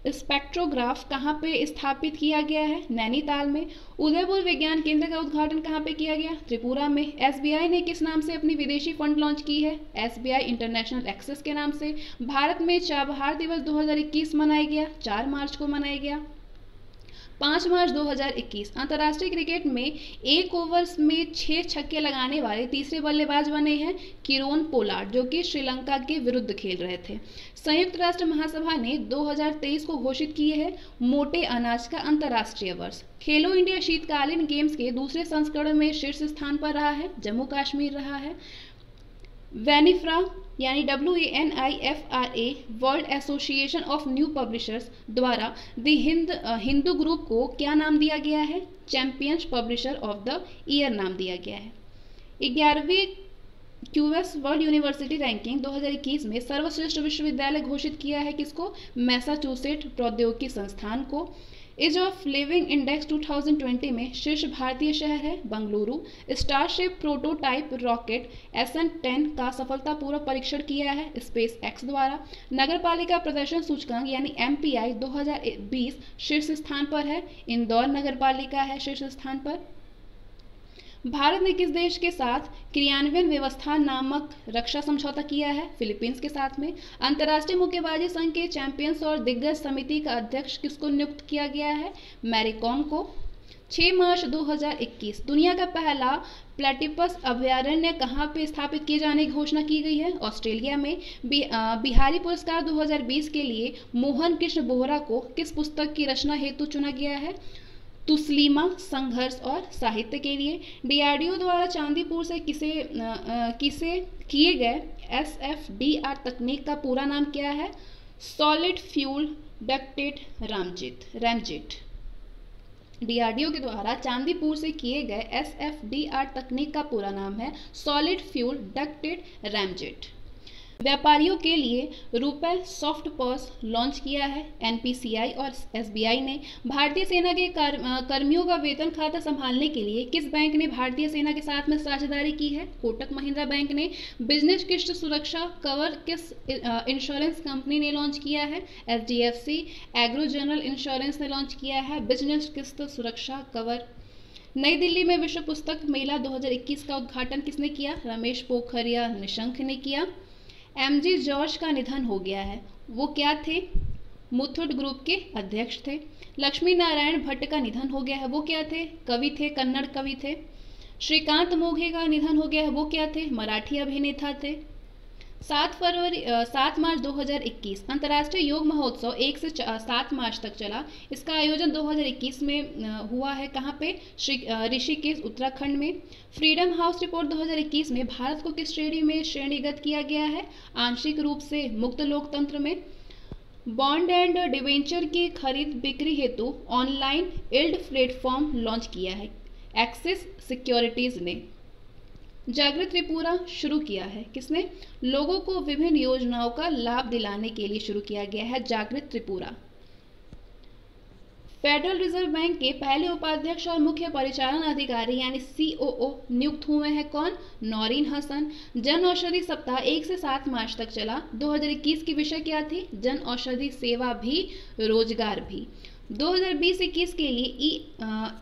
स्पेक्ट्रोग्राफ कहाँ पे स्थापित किया गया है? नैनीताल में। उदयपुर विज्ञान केंद्र का उद्घाटन कहाँ पे किया गया? त्रिपुरा में। एसबीआई ने किस नाम से अपनी विदेशी फंड लॉन्च की है? एसबीआई इंटरनेशनल एक्सेस के नाम से। भारत में चाबहार दिवस 2021 मनाया गया, 4 मार्च को मनाया गया। 5 मार्च 2021 अंतर्राष्ट्रीय क्रिकेट में 1 ओवर्स में 6 छक्के लगाने वाले तीसरे बल्लेबाज बने हैं किरोन पोलार्ड, जो कि श्रीलंका के विरुद्ध खेल रहे थे। संयुक्त राष्ट्र महासभा ने 2023 को घोषित किए है मोटे अनाज का अंतर्राष्ट्रीय वर्ष। खेलो इंडिया शीतकालीन गेम्स के दूसरे संस्करण में शीर्ष स्थान पर रहा है जम्मू कश्मीर रहा है। वेनिफ्रा यानी WANIFRA world association of new publishers द्वारा हिंदू ग्रुप को क्या नाम दिया गया है? Champions publisher of the year नाम दिया गया है। 11वीं क्यूएस वर्ल्ड यूनिवर्सिटी रैंकिंग 2021 में सर्वश्रेष्ठ विश्वविद्यालय घोषित किया है किसको? मैसाचुसेट्स प्रौद्योगिकी संस्थान को। इज ऑफ लिविंग इंडेक्स 2020 में शीर्ष भारतीय शहर है Bengaluru. Starship prototype rocket SN10 का सफलतापूर्वक परीक्षण किया है स्पेस एक्स द्वारा। नगरपालिका प्रदर्शन सूचकांक यानी MPI 2020 शीर्ष स्थान पर है। इंदौर नगरपालिका है शीर्ष स्थान पर। भारत ने किस देश के साथ क्रियान्वयन व्यवस्था नामक रक्षा समझौता किया है? फिलीपींस के साथ में। अंतर्राष्ट्रीय मुक्केबाजी संघ के चैंपियंस और दिग्गज समिति का अध्यक्ष किसको नियुक्त किया गया है? मैरी कॉम को। 6 मार्च 2021 दुनिया का पहला प्लेटिपस अभयारण्य कहाँ पे स्थापित किए जाने की घोषणा की गई है? ऑस्ट्रेलिया में। बिहारी पुरस्कार 2020 के लिए मोहन कृष्ण बोहरा को किस पुस्तक की रचना हेतु चुना गया है? तुस्लीमा संघर्ष और साहित्य के लिए। डीआरडीओ द्वारा चांदीपुर से किसे किए गए SFDR तकनीक का पूरा नाम क्या है? Solid fuel ducted ramjet. DRDO के द्वारा चांदीपुर से किए गए SFDR तकनीक का पूरा नाम है सॉलिड फ्यूल डक्टेड रैमजेट। व्यापारियों के लिए रुपए सॉफ्ट पॉस लॉन्च किया है। एनपीसीआई और एसबीआई ने भारतीय सेना के कर्मियों का वेतन खाता संभालने के लिए किस बैंक ने भारतीय सेना के साथ में साझेदारी की है? कोटक महिंद्रा बैंक ने। बिजनेस किस्त सुरक्षा कवर किस इंश्योरेंस कंपनी ने लॉन्च किया है? एचडीएफसी एग्रो जनरल इंश्योरेंस ने लॉन्च किया है बिजनेस किस्त सुरक्षा कवर। नई दिल्ली में विश्व पुस्तक मेला 2021 का उद्घाटन किसने किया? रमेश पोखरियाल निशंक ने किया। एमजी जॉर्ज का निधन हो गया है, वो क्या थे? मुथुट ग्रुप के अध्यक्ष थे। लक्ष्मी नारायण भट्ट का निधन हो गया है, वो क्या थे? कवि थे, कन्नड़ कवि थे। श्रीकांत मोघे का निधन हो गया है, वो क्या थे? मराठी अभिनेता थे। 7 मार्च 2021 अंतर्राष्ट्रीय योग महोत्सव 1 से 7 मार्च तक चला। इसका आयोजन 2021 में हुआ है, कहाँ पे? ऋषिकेश उत्तराखंड में। फ्रीडम हाउस रिपोर्ट 2021 में भारत को किस श्रेणी में श्रेणीगत किया गया है? आंशिक रूप से मुक्त लोकतंत्र में। बॉन्ड एंड डिवेंचर की खरीद बिक्री हेतु ऑनलाइन यील्ड प्लेटफॉर्म लॉन्च किया है एक्सिस सिक्योरिटीज ने। जागृत त्रिपुरा शुरू किया है, किसने? लोगों को विभिन्न योजनाओं का लाभ दिलाने के लिए शुरू किया गया है जागृत त्रिपुरा। फेडरल रिजर्व बैंक के पहले उपाध्यक्ष और मुख्य परिचालन अधिकारी यानी सीओओ नियुक्त हुए हैं, कौन? नौरीन हसन। जन औषधि सप्ताह 1 से 7 मार्च तक चला। 2021 की विषय क्या थी? जन औषधि सेवा भी रोजगार भी। 2020-21 के लिए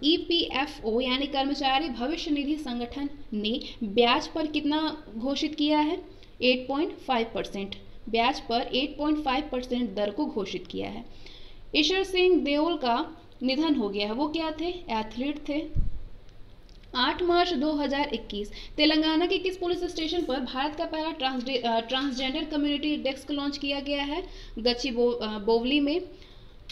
ईपीएफओ यानी कर्मचारी भविष्य निधि संगठन ने ब्याज पर कितना घोषित किया है? 8.5%। ब्याज पर 8.5% दर को घोषित किया है। ईश्वर सिंह देओल का निधन हो गया है, वो क्या थे? एथलीट थे। 8 मार्च 2021 तेलंगाना के किस पुलिस स्टेशन पर भारत का पहला ट्रांसजेंडर कम्युनिटी डेस्क लॉन्च किया गया है? गच्चीबोवली में।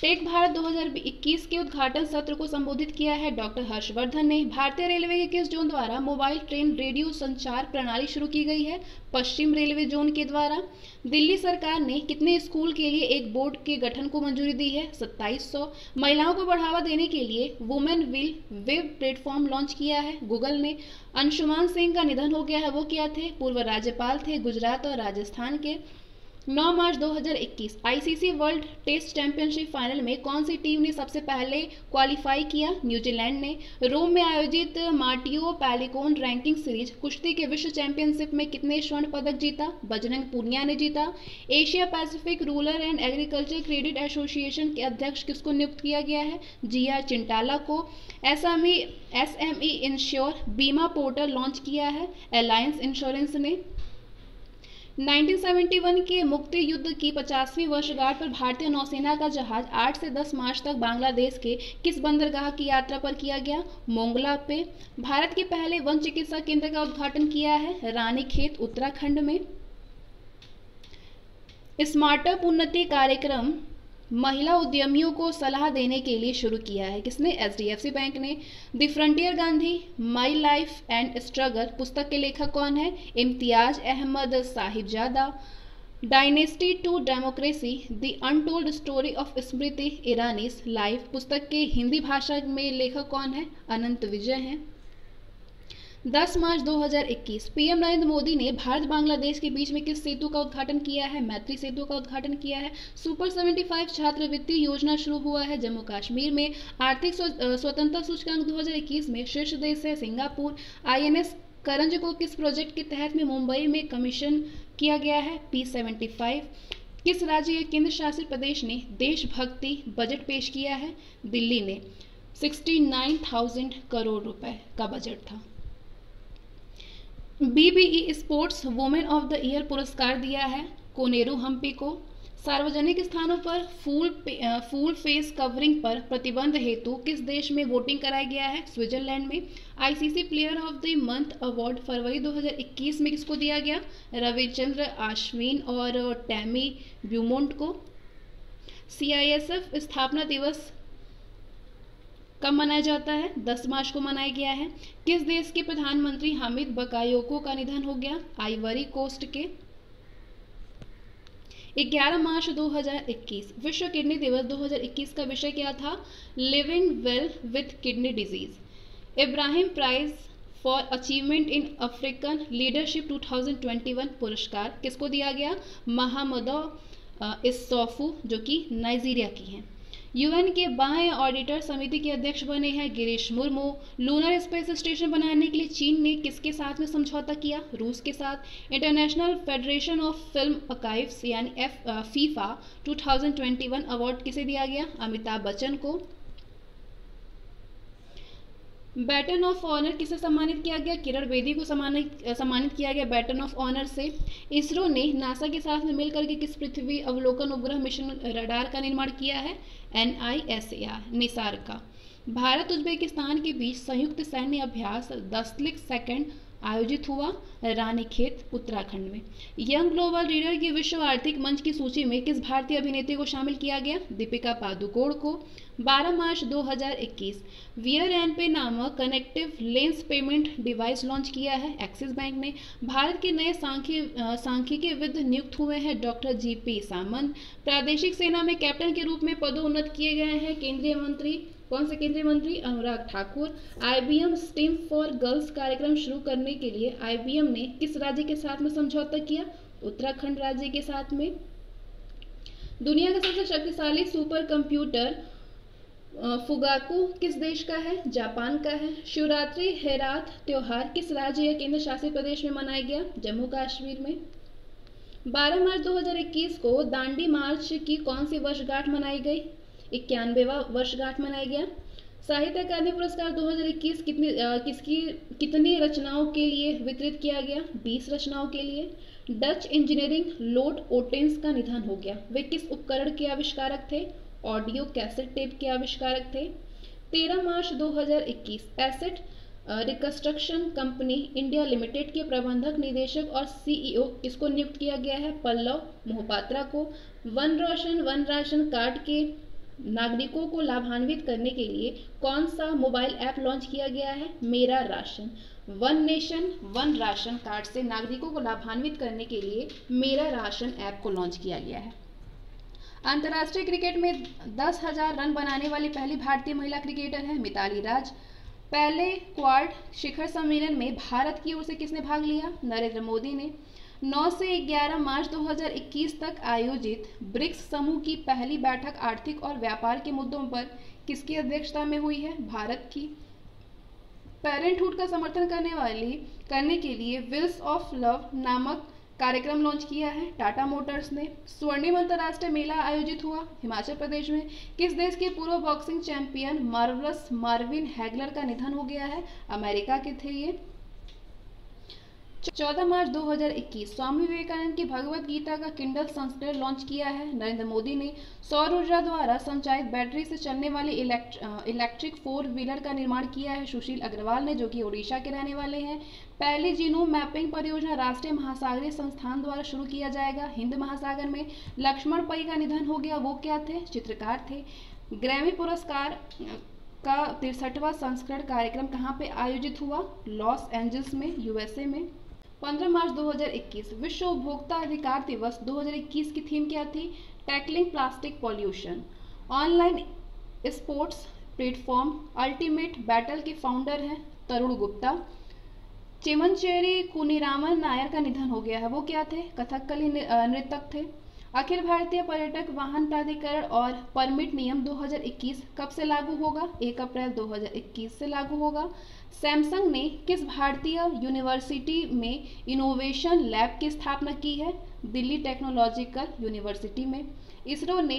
टेक भारत 2021 के उद्घाटन सत्र को संबोधित किया है डॉक्टर हर्षवर्धन ने। भारतीय रेलवे के किस जोन द्वारा मोबाइल ट्रेन रेडियो संचार प्रणाली शुरू की गई है? पश्चिम रेलवे जोन के द्वारा। दिल्ली सरकार ने कितने स्कूल के लिए एक बोर्ड के गठन को मंजूरी दी है? 2700। महिलाओं को बढ़ावा देने के लिए women will web platform launch किया है गूगल ने। अंशुमान सिंह का निधन हो गया है, वो क्या थे? पूर्व राज्यपाल थे गुजरात और राजस्थान के। 9 March 2021 ICC world test championship final में कौन सी टीम ने सबसे पहले क्वालिफाई किया? न्यूजीलैंड ने। रोम में आयोजित मार्टियो पैलिकोन रैंकिंग सीरीज कुश्ती के विश्व चैंपियनशिप में कितने स्वर्ण पदक जीता? बजरंग पुनिया ने जीता। Asia Pacific rural and agriculture credit association के अध्यक्ष किसको नियुक्त किया गया है? जिया चिंटाला को। एसएमई इंश्योर बीमा पोर्टल लॉन्च किया है अलायंस इंश्योरेंस ने। 1971 के मुक्ति युद्ध की 50वीं वर्षगांठ पर भारतीय नौसेना का जहाज 8 से 10 मार्च तक बांग्लादेश के किस बंदरगाह की यात्रा पर किया गया? मोंगला पे। भारत के पहले वन चिकित्सा केंद्र का उद्घाटन किया है रानीखेत उत्तराखंड में। स्टार्टअप उन्नति कार्यक्रम महिला उद्यमियों को सलाह देने के लिए शुरू किया है, किसने? एचडीएफसी बैंक ने। The frontier Gandhi my life and struggle पुस्तक के लेखक कौन है? Imtiaz Ahmed Sahibzada. Dynasty to democracy the untold story of Smriti Irani's life पुस्तक के हिंदी भाषा में लेखक कौन है? अनंत विजय हैं। 10 मार्च 2021 पीएम नरेंद्र मोदी ने भारत बांग्लादेश के बीच में किस सेतु का उद्घाटन किया है? मैत्री सेतु का उद्घाटन किया है। सुपर 75 छात्रवृत्ति योजना शुरू हुआ है जम्मू कश्मीर में। आर्थिक स्वतंत्रता सूचकांक 2021 में शीर्ष देश है सिंगापुर। आईएनएस करंज को किस प्रोजेक्ट के तहत में मुंबई में कमीशन किया गया है? P75। किस राज्य या केंद्र शासित प्रदेश ने देशभक्ति बजट पेश किया है? दिल्ली ने। 69,000 करोड़ रुपए का बजट था। BBE sports women of the year पुरस्कार दिया है कोनेरू हम्पी को। सार्वजनिक स्थानों पर फुल फेस कवरिंग पर प्रतिबंध हेतु किस देश में वोटिंग कराया गया है? स्विट्जरलैंड में। ICC player of the month award फरवरी 2021 में किसको दिया गया? रविचंद्र अश्विन और टैमी ब्यूमोंट को। सीआईएसएफ स्थापना दिवस कब मनाया जाता है? 10 मार्च को मनाया गया है। किस देश के प्रधानमंत्री हामिद बकायोको का निधन हो गया? आइवरी कोस्ट के। 11 मार्च 2021 विश्व किडनी दिवस 2021 का विषय क्या था? Living well with kidney disease. Ibrahim prize for achievement in African leadership 2021 पुरस्कार किसको दिया गया? महामदो इस्सौफू जो कि नाइजीरिया की हैं। यूएन के बाह्य ऑडिटर समिति के अध्यक्ष बने हैं Girish Murmu. Lunar space station बनाने के लिए चीन ने किसके साथ में समझौता किया? रूस के साथ। International federation of film archives यानी फीफा 2021 अवार्ड किसे दिया गया? अमिताभ बच्चन को। बैटन ऑफ ऑनर किसे सम्मानित किया गया? किरण बेदी को सम्मानित किया गया बैटन ऑफ ऑनर से। इसरो ने नासा के साथ में मिलकर के किस पृथ्वी अवलोकन उपग्रह मिशन रडार का निर्माण किया है? NISAR निसार का। भारत उज्बेकिस्तान के बीच संयुक्त सैन्य अभ्यास दस्तलिक सेकंड आयोजित हुआ रानीखेत उत्तराखंड में। यंग ग्लोबल रीडर की विश्व आर्थिक मंच की सूची में किस भारतीय अभिनेत्री को शामिल किया गया? दीपिका पादुकोण को। 12 मार्च 2021 वियर एन पे नामक connective lens payment device launch किया है एक्सिस बैंक ने। भारत के नए सांख्यिकीविद नियुक्त हुए हैं डॉक्टर GP सामंत। प्रादेशिक सेना में कैप्टन के रूप में पदोन्नत किए गए हैं केंद्रीय मंत्री। कौन से केंद्रीय मंत्री? Anurag Thakur. IBM STEAM for girls कार्यक्रम शुरू करने के लिए IBM ने किस राज्य के साथ में समझौता किया? उत्तराखंड राज्य के साथ में। दुनिया का सबसे शक्तिशाली सुपर कंप्यूटर फुगाकू किस देश का है? जापान का है। शिवरात्रि हेरात त्योहार किस राज्य या केंद्र शासित प्रदेश में मनाया गया? जम्मू कश्मीर में। 12 मार्च 2021 को दांडी मार्च की कौन सी वर्षगांठ मनाई गई? 91वां वर्षगांठ मनाया गया। साहित्य अकादमी पुरस्कार 2021 कितनी रचनाओं के लिए वितरित किया गया? 20 रचनाओं के लिए। डच इंजीनियरिंग लॉर्ड ओटेंस का निधन हो गया। वे किस उपकरण के आविष्कारक थे? ऑडियो कैसेट टेप के आविष्कारक थे। 13 मार्च 2021 asset reconstruction company India limited के प्रबंधक निदेशक और CEO किसको नियुक्त किया गया है? पल्लव मोहपात्रा को। वन राशन कार्ड के नागरिकों को लाभान्वित करने के लिए कौन सा मोबाइल ऐप लॉन्च किया गया है? मेरा ration. One nation one ration card से नागरिकों को लाभान्वित करने के लिए मेरा राशन ऐप को लॉन्च किया गया है। अंतर्राष्ट्रीय क्रिकेट में 10,000 रन बनाने वाली पहली भारतीय महिला क्रिकेटर है मिताली राज। पहले क्वाड शिखर सम्मेलन में भारत की ओर से किसने भाग लिया? नरेंद्र मोदी ने। 9 से 11 मार्च 2021 तक आयोजित ब्रिक्स समूह की पहली बैठक आर्थिक और व्यापार के मुद्दों पर किसकी अध्यक्षता में हुई है? भारत की। पेरेंटहुड का समर्थन करने के लिए व्हील्स ऑफ लव नामक कार्यक्रम लॉन्च किया है टाटा मोटर्स ने। स्वर्णिम अंतर्राष्ट्रीय मेला आयोजित हुआ हिमाचल प्रदेश में। किस देश के पूर्व बॉक्सिंग चैंपियन मार्वलस मार्विन हैगलर का निधन हो गया है? अमेरिका के थे ये। 14 मार्च 2021 स्वामी विवेकानंद की भगवत गीता का किंडल संस्करण लॉन्च किया है नरेंद्र मोदी ने। सौर ऊर्जा द्वारा संचालित बैटरी से चलने वाली इलेक्ट्रिक 4 व्हीलर का निर्माण किया है सुशील अग्रवाल ने, जो कि ओडिशा के रहने वाले हैं। पहली जीनोम मैपिंग परियोजना राष्ट्रीय महासागरीय संस्थान द्वारा शुरू किया जाएगा हिंद महासागर में। लक्ष्मण पई का निधन हो गया, वो क्या थे? चित्रकार थे। ग्रैमी पुरस्कार का 63वां संस्करण कार्यक्रम कहाँ पे आयोजित हुआ? लॉस एंजल्स में, USA में। 15 मार्च 2021 विश्व उपभोक्ता अधिकार दिवस 2021 की थीम क्या थी? Tackling plastic pollution. Online sports platform ultimate battle के फाउंडर हैं तरुण गुप्ता। चिमनचेरी कुनीरामन नायर का निधन हो गया है, वो क्या थे? कथकली नृतक थे। अखिल भारतीय पर्यटक वाहन प्राधिकरण और परमिट नियम 2021 कब से लागू होगा? 1 अप्रैल 2021 से लागू होगा। सैमसंग ने किस भारतीय यूनिवर्सिटी में इनोवेशन लैब की स्थापना की है? दिल्ली टेक्नोलॉजिकल यूनिवर्सिटी में। इसरो ने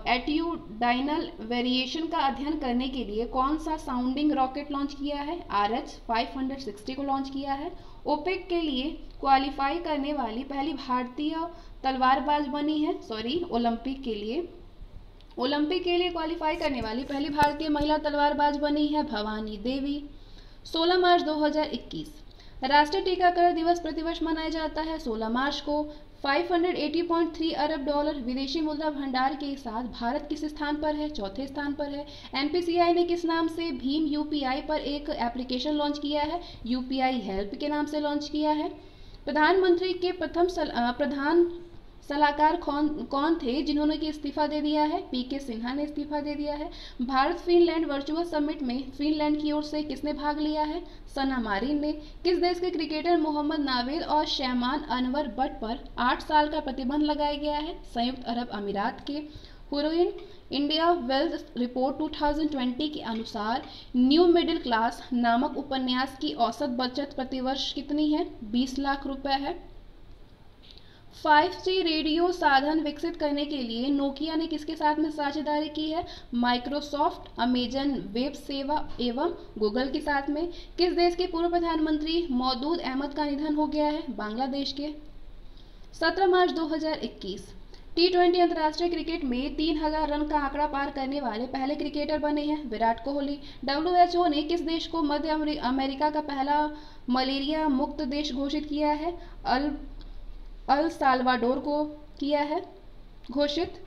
एट्यूडाइनल वेरिएशन का अध्ययन करने के लिए कौन सा साउंडिंग रॉकेट लॉन्च किया है? RH 560 को लॉन्च किया है। ओपेक के लिए क्वालिफाई करने वाली पहली भारतीय तलवारबाज बनी है ओलंपिक के लिए क्वालिफाई करने वाली पहली भारतीय महिला तलवारबाज बनी है भवानी देवी। 16 मार्च 2021 राष्ट्रीय टीकाकरण दिवस प्रतिवर्ष मनाया जाता है 16 मार्च को। 580.3 अरब डॉलर विदेशी मुद्रा भंडार के साथ भारत किस स्थान पर है? चौथे स्थान पर है। NPCI ने किस नाम से भीम UPI पर एक एप्लीकेशन लॉन्च किया है? UPI हेल्प के नाम से लॉन्च किया है। प्रधानमंत्री के सलाहकार कौन थे जिन्होंने कि इस्तीफा दे दिया है? पीके सिन्हा ने इस्तीफा दे दिया है। भारत फिनलैंड वर्चुअल समिट में फिनलैंड की ओर से किसने भाग लिया है? सना मारिन ने। किस देश के क्रिकेटर मोहम्मद नावेद और शैमान अनवर बट पर 8 साल का प्रतिबंध लगाया गया है? संयुक्त अरब अमीरात के। हुरोइन इंडिया वेल्थ रिपोर्ट 2020 के अनुसार न्यू मिडिल क्लास नामक उपन्यास की औसत बचत प्रतिवर्ष कितनी है? 20 लाख रुपए है। 5G रेडियो साधन विकसित करने के लिए नोकिया ने किसके साथ में साझेदारी की है? माइक्रोसॉफ्ट, अमेजन वेब सेवा एवं गूगल के साथ में। किस देश के पूर्व प्रधानमंत्री मौदूद अहमद का निधन हो गया है? बांग्लादेश के। 17 मार्च 2021 T20 अंतर्राष्ट्रीय क्रिकेट में 3000 रन का आंकड़ा पार करने वाले पहले क्रिकेटर बने हैं विराट कोहली। WHO ने किस देश को मध्य अमेरिका का पहला मलेरिया मुक्त देश घोषित किया है? अल साल्वाडोर को किया है घोषित।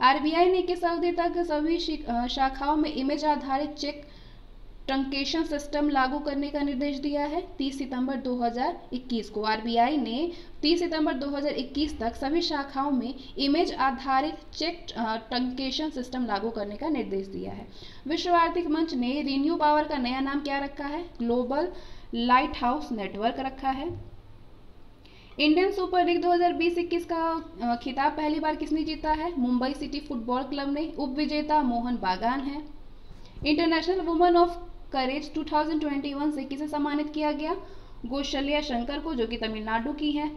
RBI ने किस अवधि तक सभी शाखाओं में इमेज आधारित चेक ट्रंकेशन सिस्टम लागू करने का निर्देश दिया है? 30 सितंबर 2021 को RBI ने 30 सितंबर 2021 तक सभी शाखाओं में इमेज आधारित चेक ट्रंकेशन सिस्टम लागू करने का निर्देश दिया है। विश्व आर्थिक मंच ने रिन्यू पावर का नया नाम क्या रखा है? ग्लोबल लाइट हाउस नेटवर्क रखा है। इंडियन सुपर लीग 2020-21 का खिताब पहली बार किसने जीता है? मुंबई सिटी फुटबॉल क्लब ने। उपविजेता मोहन बागान है। इंटरनेशनल वुमेन ऑफ करेज 2021 से किसे सम्मानित किया गया? कौशल्या शंकर को, जो कि तमिलनाडु की है।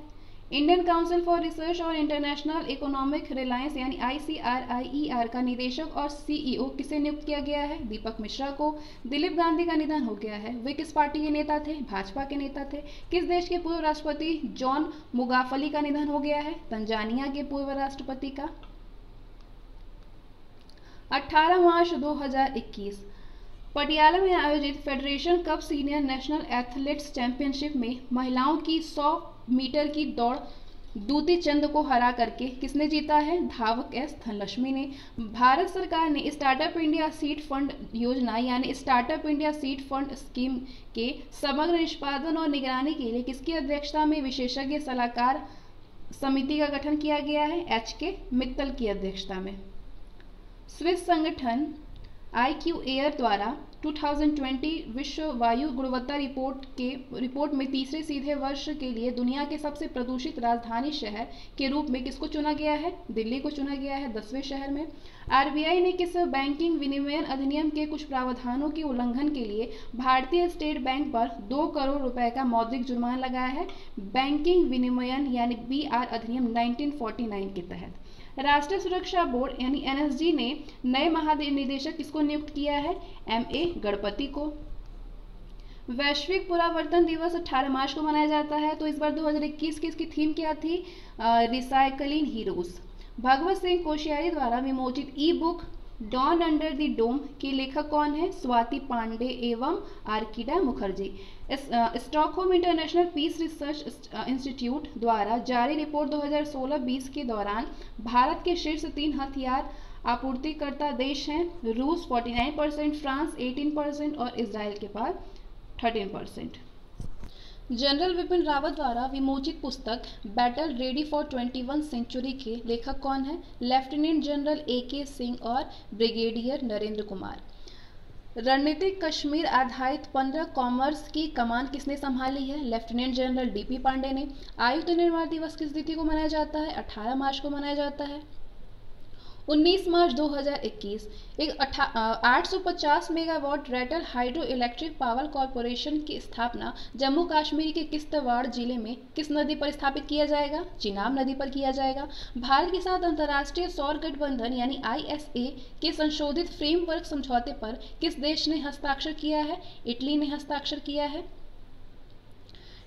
इंडियन काउंसिल फॉर रिसर्च और इंटरनेशनल इकोनॉमिक रिलायंस यानी ICRIER का निदेशक और CEO किसे नियुक्त किया गया है? दीपक मिश्रा को। दिलीप गांधी का निधन हो गया है। वे किस पार्टी के नेता थे? भाजपा के नेता थे। किस देश के पूर्व राष्ट्रपति जॉन मुगाफली का निधन हो गया है? तंजानिया के पूर्व राष्ट्रपति का। 18 मार्च 2021 पटियाला में आयोजित federation cup senior national athletics championship में महिलाओं की 100 मीटर की दौड़ दूती चंद को हरा करके किसने जीता है? धावक S धनलक्ष्मी ने। भारत सरकार ने स्टार्टअप इंडिया सीड फंड योजना यानी startup India seed fund scheme के समग्र निष्पादन और निगरानी के लिए किसकी अध्यक्षता में विशेषज्ञ सलाहकार समिति का गठन किया गया है? HK मित्तल की अध्यक्षता में। स्विस संगठन IQ एयर द्वारा 2020 विश्व वायु गुणवत्ता रिपोर्ट में तीसरे सीधे वर्ष के लिए दुनिया के सबसे प्रदूषित राजधानी शहर के रूप में किसको चुना गया है? दिल्ली को चुना गया है 10वें शहर में। RBI ने किस बैंकिंग विनियमन अधिनियम के कुछ प्रावधानों के उल्लंघन के लिए भारतीय स्टेट बैंक पर 2 करोड़ रुपए का मौद्रिक जुर्माना लगाया है? बैंकिंग विनियमन यानी BR अधिनियम 1949 के तहत। राष्ट्रीय सुरक्षा बोर्ड यानी NSG ने नए महानिदेशक किसको नियुक्त किया है? MA गणपति को। वैश्विक पुनरावर्तन दिवस 18 मार्च को मनाया जाता है, तो इस बार 2021 की इसकी थीम क्या थी? Recycling heroes. भगवत सिंह कोश्यारी द्वारा विमोचित e-book dawn under the dome की लेखक कौन है? स्वाति पांडे एवं Archita Mukherjee. Stockholm international peace research institute द्वारा जारी रिपोर्ट 2016-20 के दौरान भारत के शीर्ष 3 हथियार आपूर्तिकर्ता देश हैं। रूस 49%, फ्रांस 18% और इजराइल के पास 13%। जनरल विपिन रावत द्वारा विमोचित पुस्तक बैटल रेडी फॉर 21 सेंचुरी के लेखक कौन है? लेफ्टिनेंट जनरल AK सिंह और ब्रिगेडियर नरेंद्र कुमार। रणनीतिक कश्मीर आधारित 15 कॉमर्स की कमान किसने संभाली है? लेफ्टिनेंट जनरल DP पांडे ने। आयुध निर्माण दिवस किस तिथि को मनाया जाता है? 18 मार्च को मनाया जाता है। 19 मार्च 2021 एक 850 megawatt Ratle hydro electric power corporation की स्थापना जम्मू कश्मीर के किश्तवाड़ जिले में किस नदी पर स्थापित किया जाएगा? चिनाब नदी पर किया जाएगा। भारत के साथ अंतर्राष्ट्रीय सौर गठबंधन यानी ISA के संशोधित फ्रेमवर्क समझौते पर किस देश ने हस्ताक्षर किया है? इटली ने हस्ताक्षर किया है।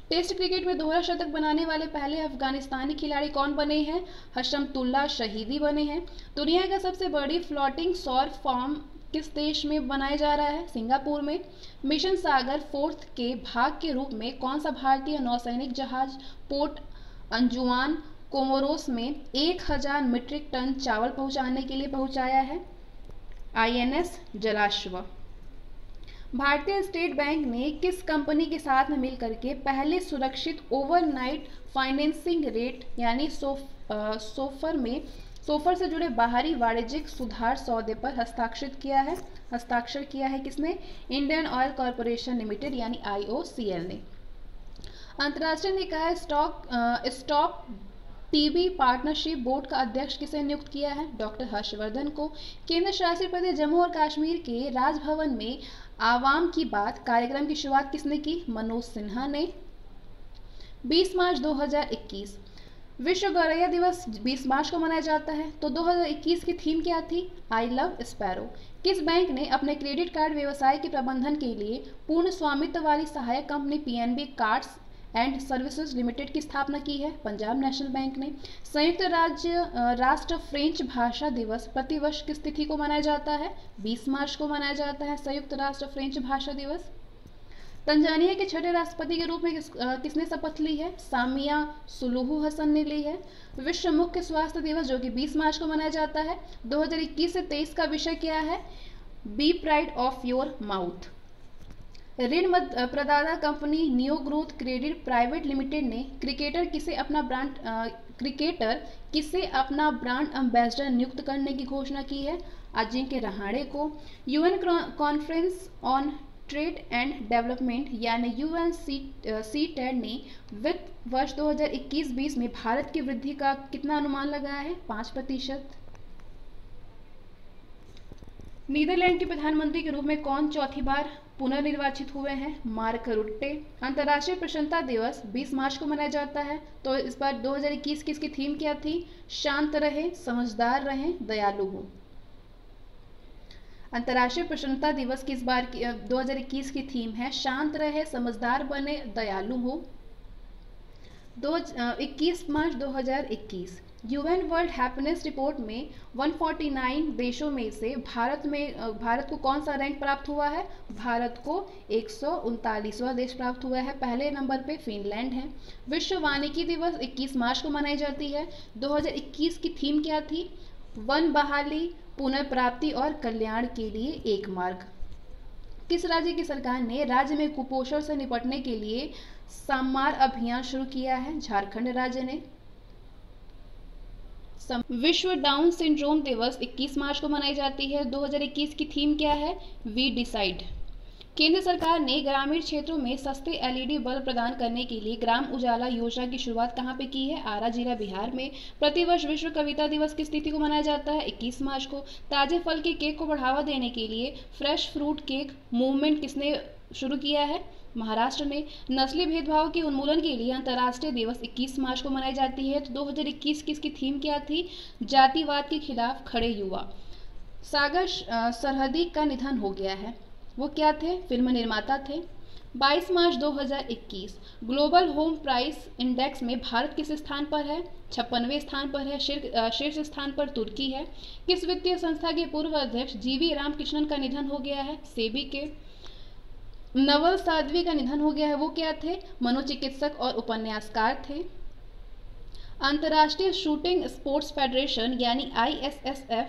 टेस्ट क्रिकेट में दोहरा शतक बनाने वाले पहले अफगानिस्तानी खिलाड़ी कौन बने हैं? हशमतुल्ला शहीदी बने हैं। दुनिया का सबसे बड़ी फ्लोटिंग सौर फार्म किस देश में बनाया जा रहा है? सिंगापुर में। मिशन सागर 4 के भाग के रूप में कौन सा भारतीय नौसैनिक जहाज पोर्ट अंजुआन कोमोरोस में 1000 मीट्रिक टन चावल पहुंचाने के लिए पहुंचाया है? INS जलाश्व। भारतीय स्टेट बैंक ने किस कंपनी के साथ में मिलकर के पहले सुरक्षित ओवरनाइट फाइनेंसिंग रेट यानी सोफर से जुड़े बाहरी वाणिज्यिक सुधार सौदे पर हस्ताक्षर किया है किसने? इंडियन ऑयल कॉरपोरेशन लिमिटेड यानी IOCL ने। अंतर्राष्ट्रीय निकाय स्टॉप टीबी पार्टनरशिप बोर्ड का अध्यक्ष किसे नियुक्त किया है? डॉक्टर हर्षवर्धन को। केंद्र शासित प्रदेश जम्मू और कश्मीर के राजभवन में आवाम की बात कार्यक्रम की शुरुआत किसने की? मनोज सिन्हा ने। 20 मार्च 2021 विश्व गौरैया दिवस 20 मार्च को मनाया जाता है। तो 2021 की थीम क्या थी? I love sparrow. किस बैंक ने अपने क्रेडिट कार्ड व्यवसाय के प्रबंधन के लिए पूर्ण स्वामित्व वाली सहायक company PNB cards and services limited की स्थापना की है? पंजाब नेशनल बैंक ने। संयुक्त राष्ट्र फ्रेंच भाषा दिवस प्रतिवर्ष किस तिथि को मनाया जाता है? 20 मार्च को मनाया जाता है संयुक्त राष्ट्र फ्रेंच भाषा दिवस। तंजानिया के छठे राष्ट्रपति के रूप में किसने शपथ ली है? सामिया सुलूहू हसन ने ली है। विश्व मुख्य स्वास्थ्य दिवस जो कि 20 मार्च को मनाया जाता है 2021 से 23 का विषय क्या है? Be pride of your mouth. ऋण प्रदाता कंपनी new growth credit private limited ने क्रिकेटर किसे अपना ब्रांड एम्बेसडर नियुक्त करने की घोषणा की है? अजिंक्य रहाणे को। UN conference on trade and development यानी UNCTAD ने वित्त वर्ष 2021-20 में भारत की वृद्धि का कितना अनुमान लगाया है? 5%। नीदरलैंड के प्रधानमंत्री के रूप में कौन चौथी बार पुनर्निर्वाचित हुए हैं? मार्क रुट्टे। अंतर्राष्ट्रीय प्रसन्नता दिवस 20 मार्च को मनाया जाता है। तो इस बार 2021 की इसकी थीम क्या थी? शांत रहे, समझदार रहें, दयालु हो। अंतर्राष्ट्रीय प्रसन्नता दिवस की इस बार 2021 की थीम है शांत रहे, समझदार बने, दयालु हो। 21 मार्च 2021 UN वर्ल्ड हैप्पीनेस रिपोर्ट में 149 देशों में से भारत को कौन सा रैंक प्राप्त हुआ है? भारत को 139वां देश प्राप्त हुआ है। पहले नंबर पे फिनलैंड है। विश्व वानिकी दिवस 21 मार्च को मनाई जाती है। 2021 की थीम क्या थी? वन बहाली, पुनर्प्राप्ति और कल्याण के लिए एक मार्ग। किस राज्य की सरकार ने राज्य में कुपोषण से निपटने के लिए सम्मार अभियान शुरू किया है? झारखंड राज्य ने। विश्व डाउन सिंड्रोम दिवस 21 मार्च को मनाई जाती है। 2021 की थीम क्या है? We decide. केंद्र सरकार ने ग्रामीण क्षेत्रों में सस्ते LED बल्ब प्रदान करने के लिए ग्राम उजाला योजना की शुरुआत कहां पे की है? आरा जिला बिहार में। प्रतिवर्ष विश्व कविता दिवस किस तिथि को मनाया जाता है? 21 मार्च को। ताजे फल के केक को बढ़ावा देने के लिए फ्रेश फ्रूट केक मूवमेंट किसने शुरू किया है? महाराष्ट्र ने। नस्ली भेदभाव के उन्मूलन के लिए अंतर्राष्ट्रीय दिवस 21 मार्च को मनाई जाती है। तो 2021 की इसकी थीम क्या थी? जातिवाद के खिलाफ खड़े युवा। सागर सरहदी का निधन हो गया है। वो क्या थे? फिल्म निर्माता थे। 22 मार्च 2021 ग्लोबल होम प्राइस इंडेक्स में भारत किस स्थान पर है? 56वें स्थान पर है। शीर्ष स्थान पर तुर्की है। किस वित्तीय संस्था के पूर्व अध्यक्ष GV रामकृष्णन का निधन हो गया है? सेबी के। नवल साध्वी का निधन हो गया है। वो क्या थे? मनोचिकित्सक और उपन्यासकार थे। अंतर्राष्ट्रीय शूटिंग स्पोर्ट्स फेडरेशन यानी ISSF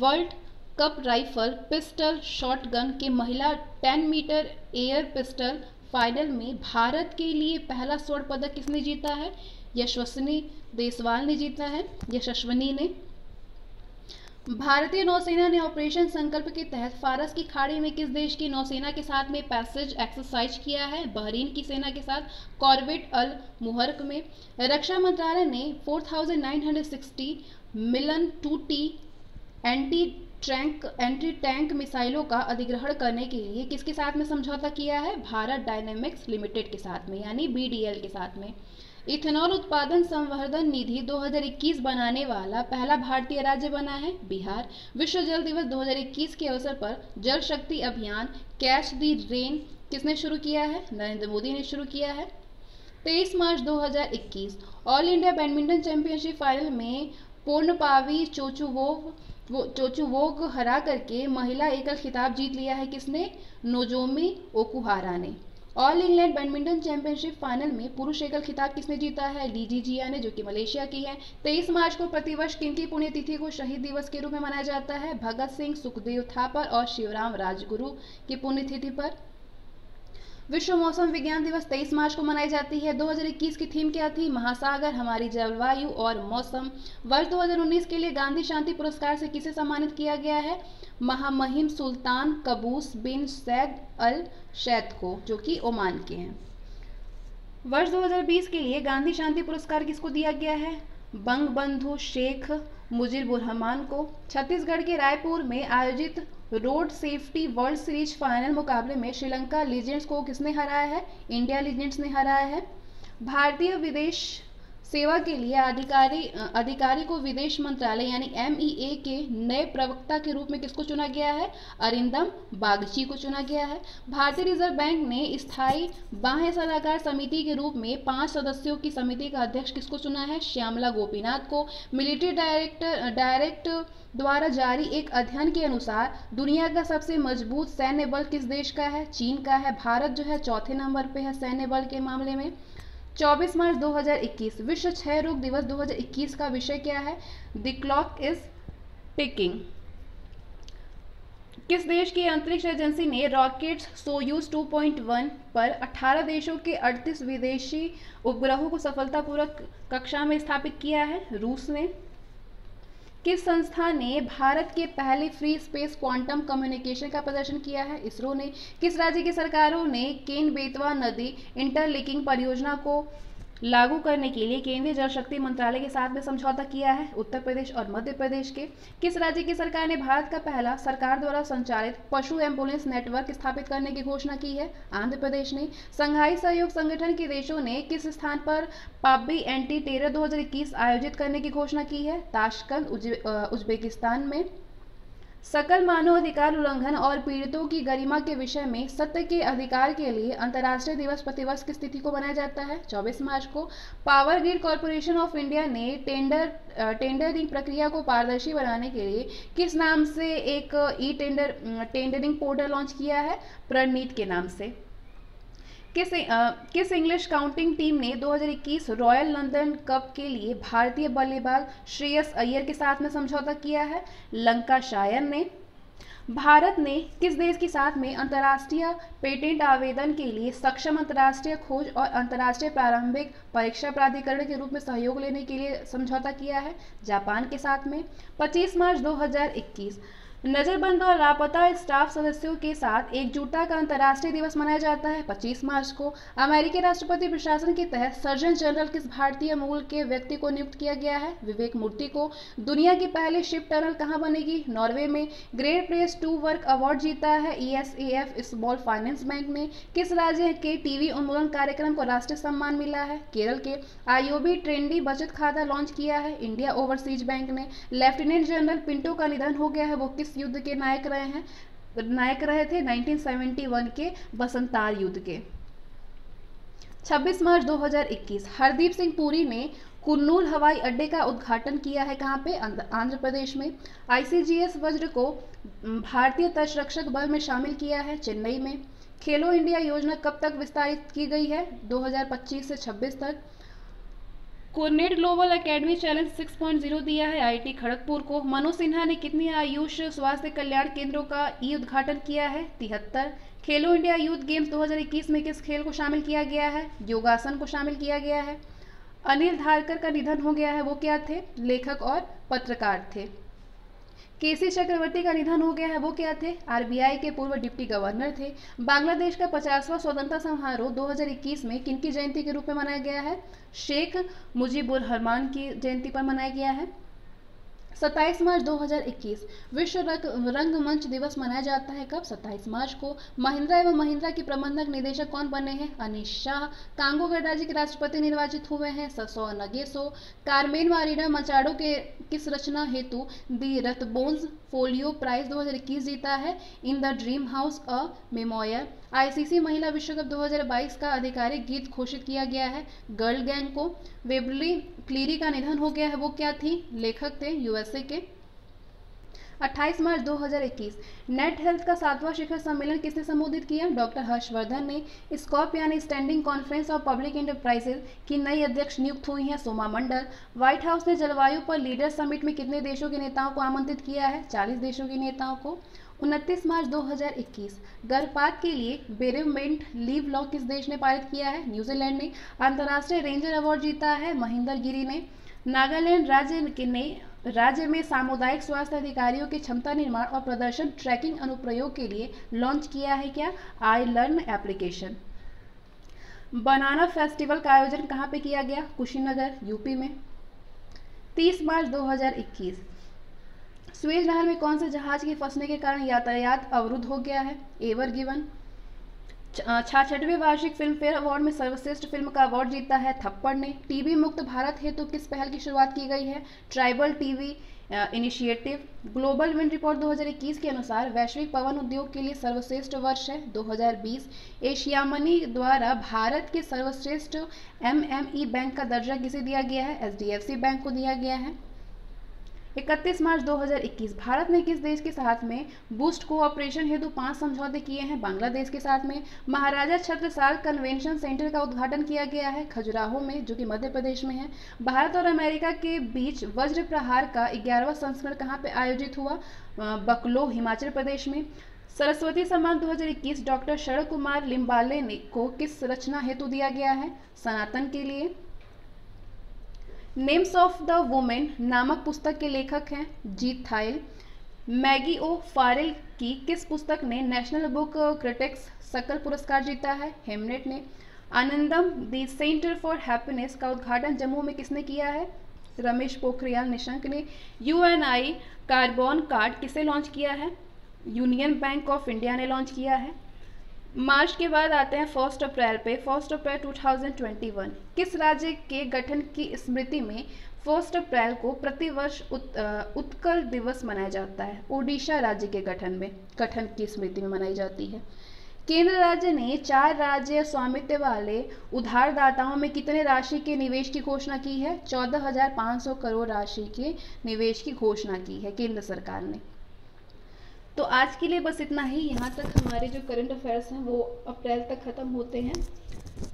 world cup rifle pistol shotgun के महिला 10 मीटर एयर पिस्टल फाइनल में भारत के लिए पहला स्वर्ण पदक किसने जीता है? यशस्विनी देसवाल ने जीता है। यशस्विनी ने। भारतीय नौसेना ने ऑपरेशन संकल्प के तहत फारस की खाड़ी में किस देश की नौसेना के साथ में पैसेज एक्सरसाइज किया है? बहरीन की सेना के साथ कॉर्वेट अल मुहर्क में। रक्षा मंत्रालय ने 4960 मिलन 2T एंटी टैंक मिसाइलों का अधिग्रहण करने के लिए किसके साथ में समझौता किया है? भारत डायनेमिक्स लिमिटेड के साथ में यानी BDL के साथ में। इथेनॉल उत्पादन संवर्धन निधि 2021 बनाने वाला पहला भारतीय राज्य बना है बिहार। विश्व जल दिवस 2021 के अवसर पर जल शक्ति अभियान कैच द रेन किसने शुरू किया है? नरेंद्र मोदी ने शुरू किया है। 23 मार्च 2021 all India badminton championship final में पूर्णपावी चोचुवोग हरा करके महिला एकल खिताब जीत लिया है किसने? नोजोमी ओकुहारा ने। All England badminton championship final में पुरुष एकल खिताब किसने जीता है? ली जिजिया ने, जो कि मलेशिया की है। 23 मार्च को प्रतिवर्ष किनकी पुण्यतिथि को शहीद दिवस के रूप में मनाया जाता है? भगत सिंह, सुखदेव थापर और शिवराम राजगुरु की पुण्यतिथि पर। विश्व मौसम विज्ञान दिवस 23 मार्च को मनाई जाती है। 2021 की थीम क्या थी? महासागर, हमारी जलवायु और मौसम। वर्ष 2019 के लिए गांधी शांति पुरस्कार से किसे सम्मानित किया गया है? महामहिम सुल्तान कबूस बिन सैद अल शैद को, जो कि ओमान के हैं। वर्ष 2020 के लिए गांधी शांति पुरस्कार किसको दिया गया है? बंगबंधु शेख मुजीबुर रहमान को। छत्तीसगढ़ के रायपुर में आयोजित road safety world series final मुकाबले में श्रीलंका लीजेंड्स को किसने हराया है? इंडिया लीजेंड्स ने हराया है। भारतीय विदेश सेवा के लिए अधिकारी को विदेश मंत्रालय यानी MEA के नए प्रवक्ता के रूप में किसको चुना गया है? अरिंदम बागची को चुना गया है। भारतीय रिजर्व बैंक ने स्थायी बाह्य सलाहकार समिति के रूप में 5 सदस्यों की समिति का अध्यक्ष किसको चुना है? श्यामला गोपीनाथ को। मिलिट्री डायरेक्ट द्वारा जारी एक अध्ययन के अनुसार दुनिया का सबसे मजबूत सैन्य बल किस देश का है? चीन का है। भारत जो है चौथे नंबर पे है सैन्य बल के मामले में। 24 मार्च 2021 विश्व क्षय रोग दिवस 2021 का विषय क्या है? The clock is ticking. किस देश की अंतरिक्ष एजेंसी ने रॉकेट सोयूज 2.1 पर 18 देशों के 38 विदेशी उपग्रहों को सफलतापूर्वक कक्षा में स्थापित किया है? रूस ने। किस संस्था ने भारत के पहले फ्री स्पेस क्वांटम कम्युनिकेशन का प्रदर्शन किया है? इसरो ने। किस राज्य की सरकारों ने केन बेतवा नदी इंटरलिंकिंग परियोजना को लागू करने के लिए केंद्रीय जल शक्ति मंत्रालय के साथ में समझौता किया है? उत्तर प्रदेश और मध्य प्रदेश के। किस राज्य की सरकार ने भारत का पहला सरकार द्वारा संचालित पशु एम्बुलेंस नेटवर्क स्थापित करने की घोषणा की है? आंध्र प्रदेश ने। संघाई सहयोग संगठन के देशों ने किस स्थान पर पाब्बी एंटी टेरर 2021 आयोजित करने की घोषणा की है? ताशकंद उज्बेकिस्तान में। सकल मानवाधिकार उल्लंघन और पीड़ितों की गरिमा के विषय में सत्य के अधिकार के लिए अंतर्राष्ट्रीय दिवस प्रतिवर्ष किस तिथि को मनाया जाता है? 24 मार्च को। Power grid corporation of India ने टेंडरिंग प्रक्रिया को पारदर्शी बनाने के लिए किस नाम से एक टेंडरिंग पोर्टल लॉन्च किया है? प्रणीत के नाम से। किस इंग्लिश काउंटिंग टीम ने 2021 रॉयल लंदन कप के लिए भारतीय बल्लेबाज श्रेयस अय्यर के साथ में समझौता किया है? लंकाशायर ने। भारत ने किस देश के साथ में अंतर्राष्ट्रीय पेटेंट आवेदन के लिए सक्षम अंतर्राष्ट्रीय खोज और अंतर्राष्ट्रीय प्रारंभिक परीक्षा प्राधिकरण के रूप में सहयोग लेने के लिए समझौता किया है? जापान के साथ में। 25 मार्च 2021 नजरबंद और लापता स्टाफ सदस्यों के साथ एकजुटता का अंतर्राष्ट्रीय दिवस मनाया जाता है 25 मार्च को। अमेरिकी राष्ट्रपति प्रशासन के तहत सर्जन जनरल किस भारतीय मूल के व्यक्ति को नियुक्त किया गया है? विवेक मूर्ति को। दुनिया की पहली शिप टनल कहां बनेगी? नॉर्वे में। Great place to work award जीता है ESAF स्मॉल फाइनेंस बैंक ने। किस राज्य के टीवी उन्मूलन कार्यक्रम को राष्ट्रीय सम्मान मिला है? केरल के। IOB ट्रेंडी बचत खाता लॉन्च किया है इंडिया ओवरसीज बैंक ने। लेफ्टिनेंट जनरल पिंटो का निधन हो गया है, वो किस युद्ध के नायक रहे थे? 1971 के बसंतार युद्ध के। 26 मार्च 2021 हरदीप सिंह पुरी ने कुन्नूर हवाई अड्डे का उद्घाटन किया है। कहां पे? आंध्र प्रदेश में। ICGS वज्र को भारतीय तटरक्षक बल में शामिल किया है चेन्नई में। खेलो इंडिया योजना कब तक विस्तारित की गई है? 2025 से 26 तक। कोर्नेट ग्लोबल एकेडमी चैलेंज 6.0 दिया है IIT खड़गपुर को। मनोज सिन्हा ने कितनी आयुष स्वास्थ्य कल्याण केंद्रों का उद्घाटन किया है? 73। खेलो इंडिया यूथ गेम्स 2021 में किस खेल को शामिल किया गया है? योगासन को शामिल किया गया है। अनिल धारकर का निधन हो गया है, वो क्या थे? लेखक और पत्रकार थे। केसी चक्रवर्ती का निधन हो गया है, वो क्या थे? RBI के पूर्व डिप्टी गवर्नर थे। बांग्लादेश का 50वां स्वतंत्रता समारोह 2021 में किनकी जयंती के रूप में मनाया गया है? शेख मुजीबुर रहमान की जयंती पर मनाया गया है। 27 मार्च 2021 विश्व रंगमंच दिवस मनाया जाता है कब? 27 मार्च को। महिंद्रा एवं महिंद्रा के प्रबंधक निदेशक कौन बने हैं? अनिश शाह। कांगो गणराज्य के राष्ट्रपति निर्वाचित हुए हैं ससो नगेसो। कार्मेन मारिना मचाडो के किस रचना हेतु दी रथबोन्स फोलियो प्राइज 2021 जीता है? In the dream house a memoir. ICC महिला विश्व कप 2022 का आधिकारिक गीत घोषित किया गया है गर्ल गैंग को। वेबली क्लीरी का निधन हो गया है, वो क्या थी? लेखक थे USA के। 28 मार्च 2021 नेट हेल्थ का 7वां शिखर सम्मेलन किसने संबोधित किया? डॉक्टर हर्षवर्धन ने। स्कॉप यानी standing conference of public enterprises की नई अध्यक्ष नियुक्त हुई हैं सोमा मंडल। व्हाइट हाउस ने जलवायु पर लीडर समिट में कितने देशों के नेताओं को आमंत्रित किया है? 40 देशों के नेताओं को। 29 मार्च 2021 गर्भपात के लिए बेरेवमेंट लीव लॉ किस देश ने पारित किया है? न्यूजीलैंड ने। अंतर्राष्ट्रीय रेंजर अवार्ड जीता है महेंद्र गिरी ने। नागालैंड राज्य में सामुदायिक स्वास्थ्य अधिकारियों के क्षमता निर्माण और प्रदर्शन ट्रैकिंग अनुप्रयोग के लिए लॉन्च किया है क्या? I learn application. Banana festival का आयोजन कहाँ पे किया गया? कुशीनगर, यूपी में। 30 मार्च 2021 सुएज नहर में कौन से जहाज के फंसने के कारण यातायात अवरुद्ध हो गया है? Ever given. 66वें वार्षिक फिल्म फेयर अवार्ड में सर्वश्रेष्ठ फिल्म का अवार्ड जीता है थप्पड़ ने। टीबी मुक्त भारत हेतु किस पहल की शुरुआत की गई है? Tribal TB initiative. Global wind report 2021 के अनुसार वैश्विक पवन उद्योग के लिए सर्वश्रेष्ठ वर्ष है 2020। एशिया मनी द्वारा भारत के सर्वश्रेष्ठ एमएमई बैंक का दर्जा किसे दिया गया है? एचडीएफसी बैंक को दिया गया है। 31 मार्च 2021 भारत ने किस देश के साथ में बूस्ट कोऑपरेशन हेतु 5 समझौते किए हैं? बांग्लादेश के साथ में। महाराजा छत्रसाल कन्वेंशन सेंटर का उद्घाटन किया गया है खजुराहो में, जो कि मध्य प्रदेश में है। भारत और अमेरिका के बीच वज्र प्रहार का 11वां संस्करण कहाँ पे आयोजित हुआ? बकलो, हिमाचल प्रदेश में। सरस्वती सम्मान 2021 डॉक्टर शरद कुमार लिम्बाले को किस रचना हेतु दिया गया है? सनातन के लिए। नेम्स ऑफ द वुमेन नामक पुस्तक के लेखक हैं जीत थाइल। मैगी ओ फारेल की किस पुस्तक ने नेशनल बुक क्रिटिक्स सर्कल पुरस्कार जीता है? हेमनेट ने। आनंदम द सेंटर फॉर हैप्पीनेस का उद्घाटन जम्मू में किसने किया है? रमेश पोखरियाल निशंक ने। यूएनआई कार्बन कार्ड किसे लॉन्च किया है? यूनियन बैंक ऑफ इंडिया ने लॉन्च किया है। मार्च के बाद आते हैं 1 अप्रैल पे। 1 अप्रैल 2021 किस राज्य के गठन की स्मृति में 1 अप्रैल को प्रतिवर्ष उत्कल दिवस मनाया जाता है? ओडिशा राज्य के गठन की स्मृति में मनाई जाती है। केंद्र राज्य ने 4 राज्य स्वामित्व वाले उधारदाताओं में कितने राशि के निवेश की घोषणा की है? 14,500 करोड़ राशि के निवेश की घोषणा की है केंद्र सरकार ने। तो आज के लिए बस इतना ही। यहाँ तक हमारे जो करंट अफेयर्स हैं वो अप्रैल तक ख़त्म होते हैं।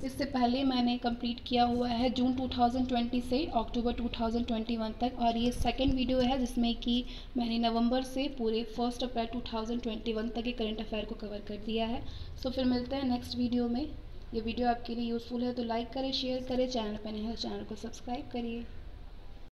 इससे पहले मैंने कंप्लीट किया हुआ है जून 2020 से अक्टूबर 2021 तक, और ये सेकंड वीडियो है जिसमें कि मैंने नवंबर से पूरे 1 अप्रैल 2021 तक के करंट अफेयर को कवर कर दिया है। सो फिर मिलते हैं नेक्स्ट वीडियो में। ये वीडियो आपके लिए यूज़फुल है तो लाइक करें, शेयर करें, चैनल पर नए हैं तो चैनल को सब्सक्राइब करिए।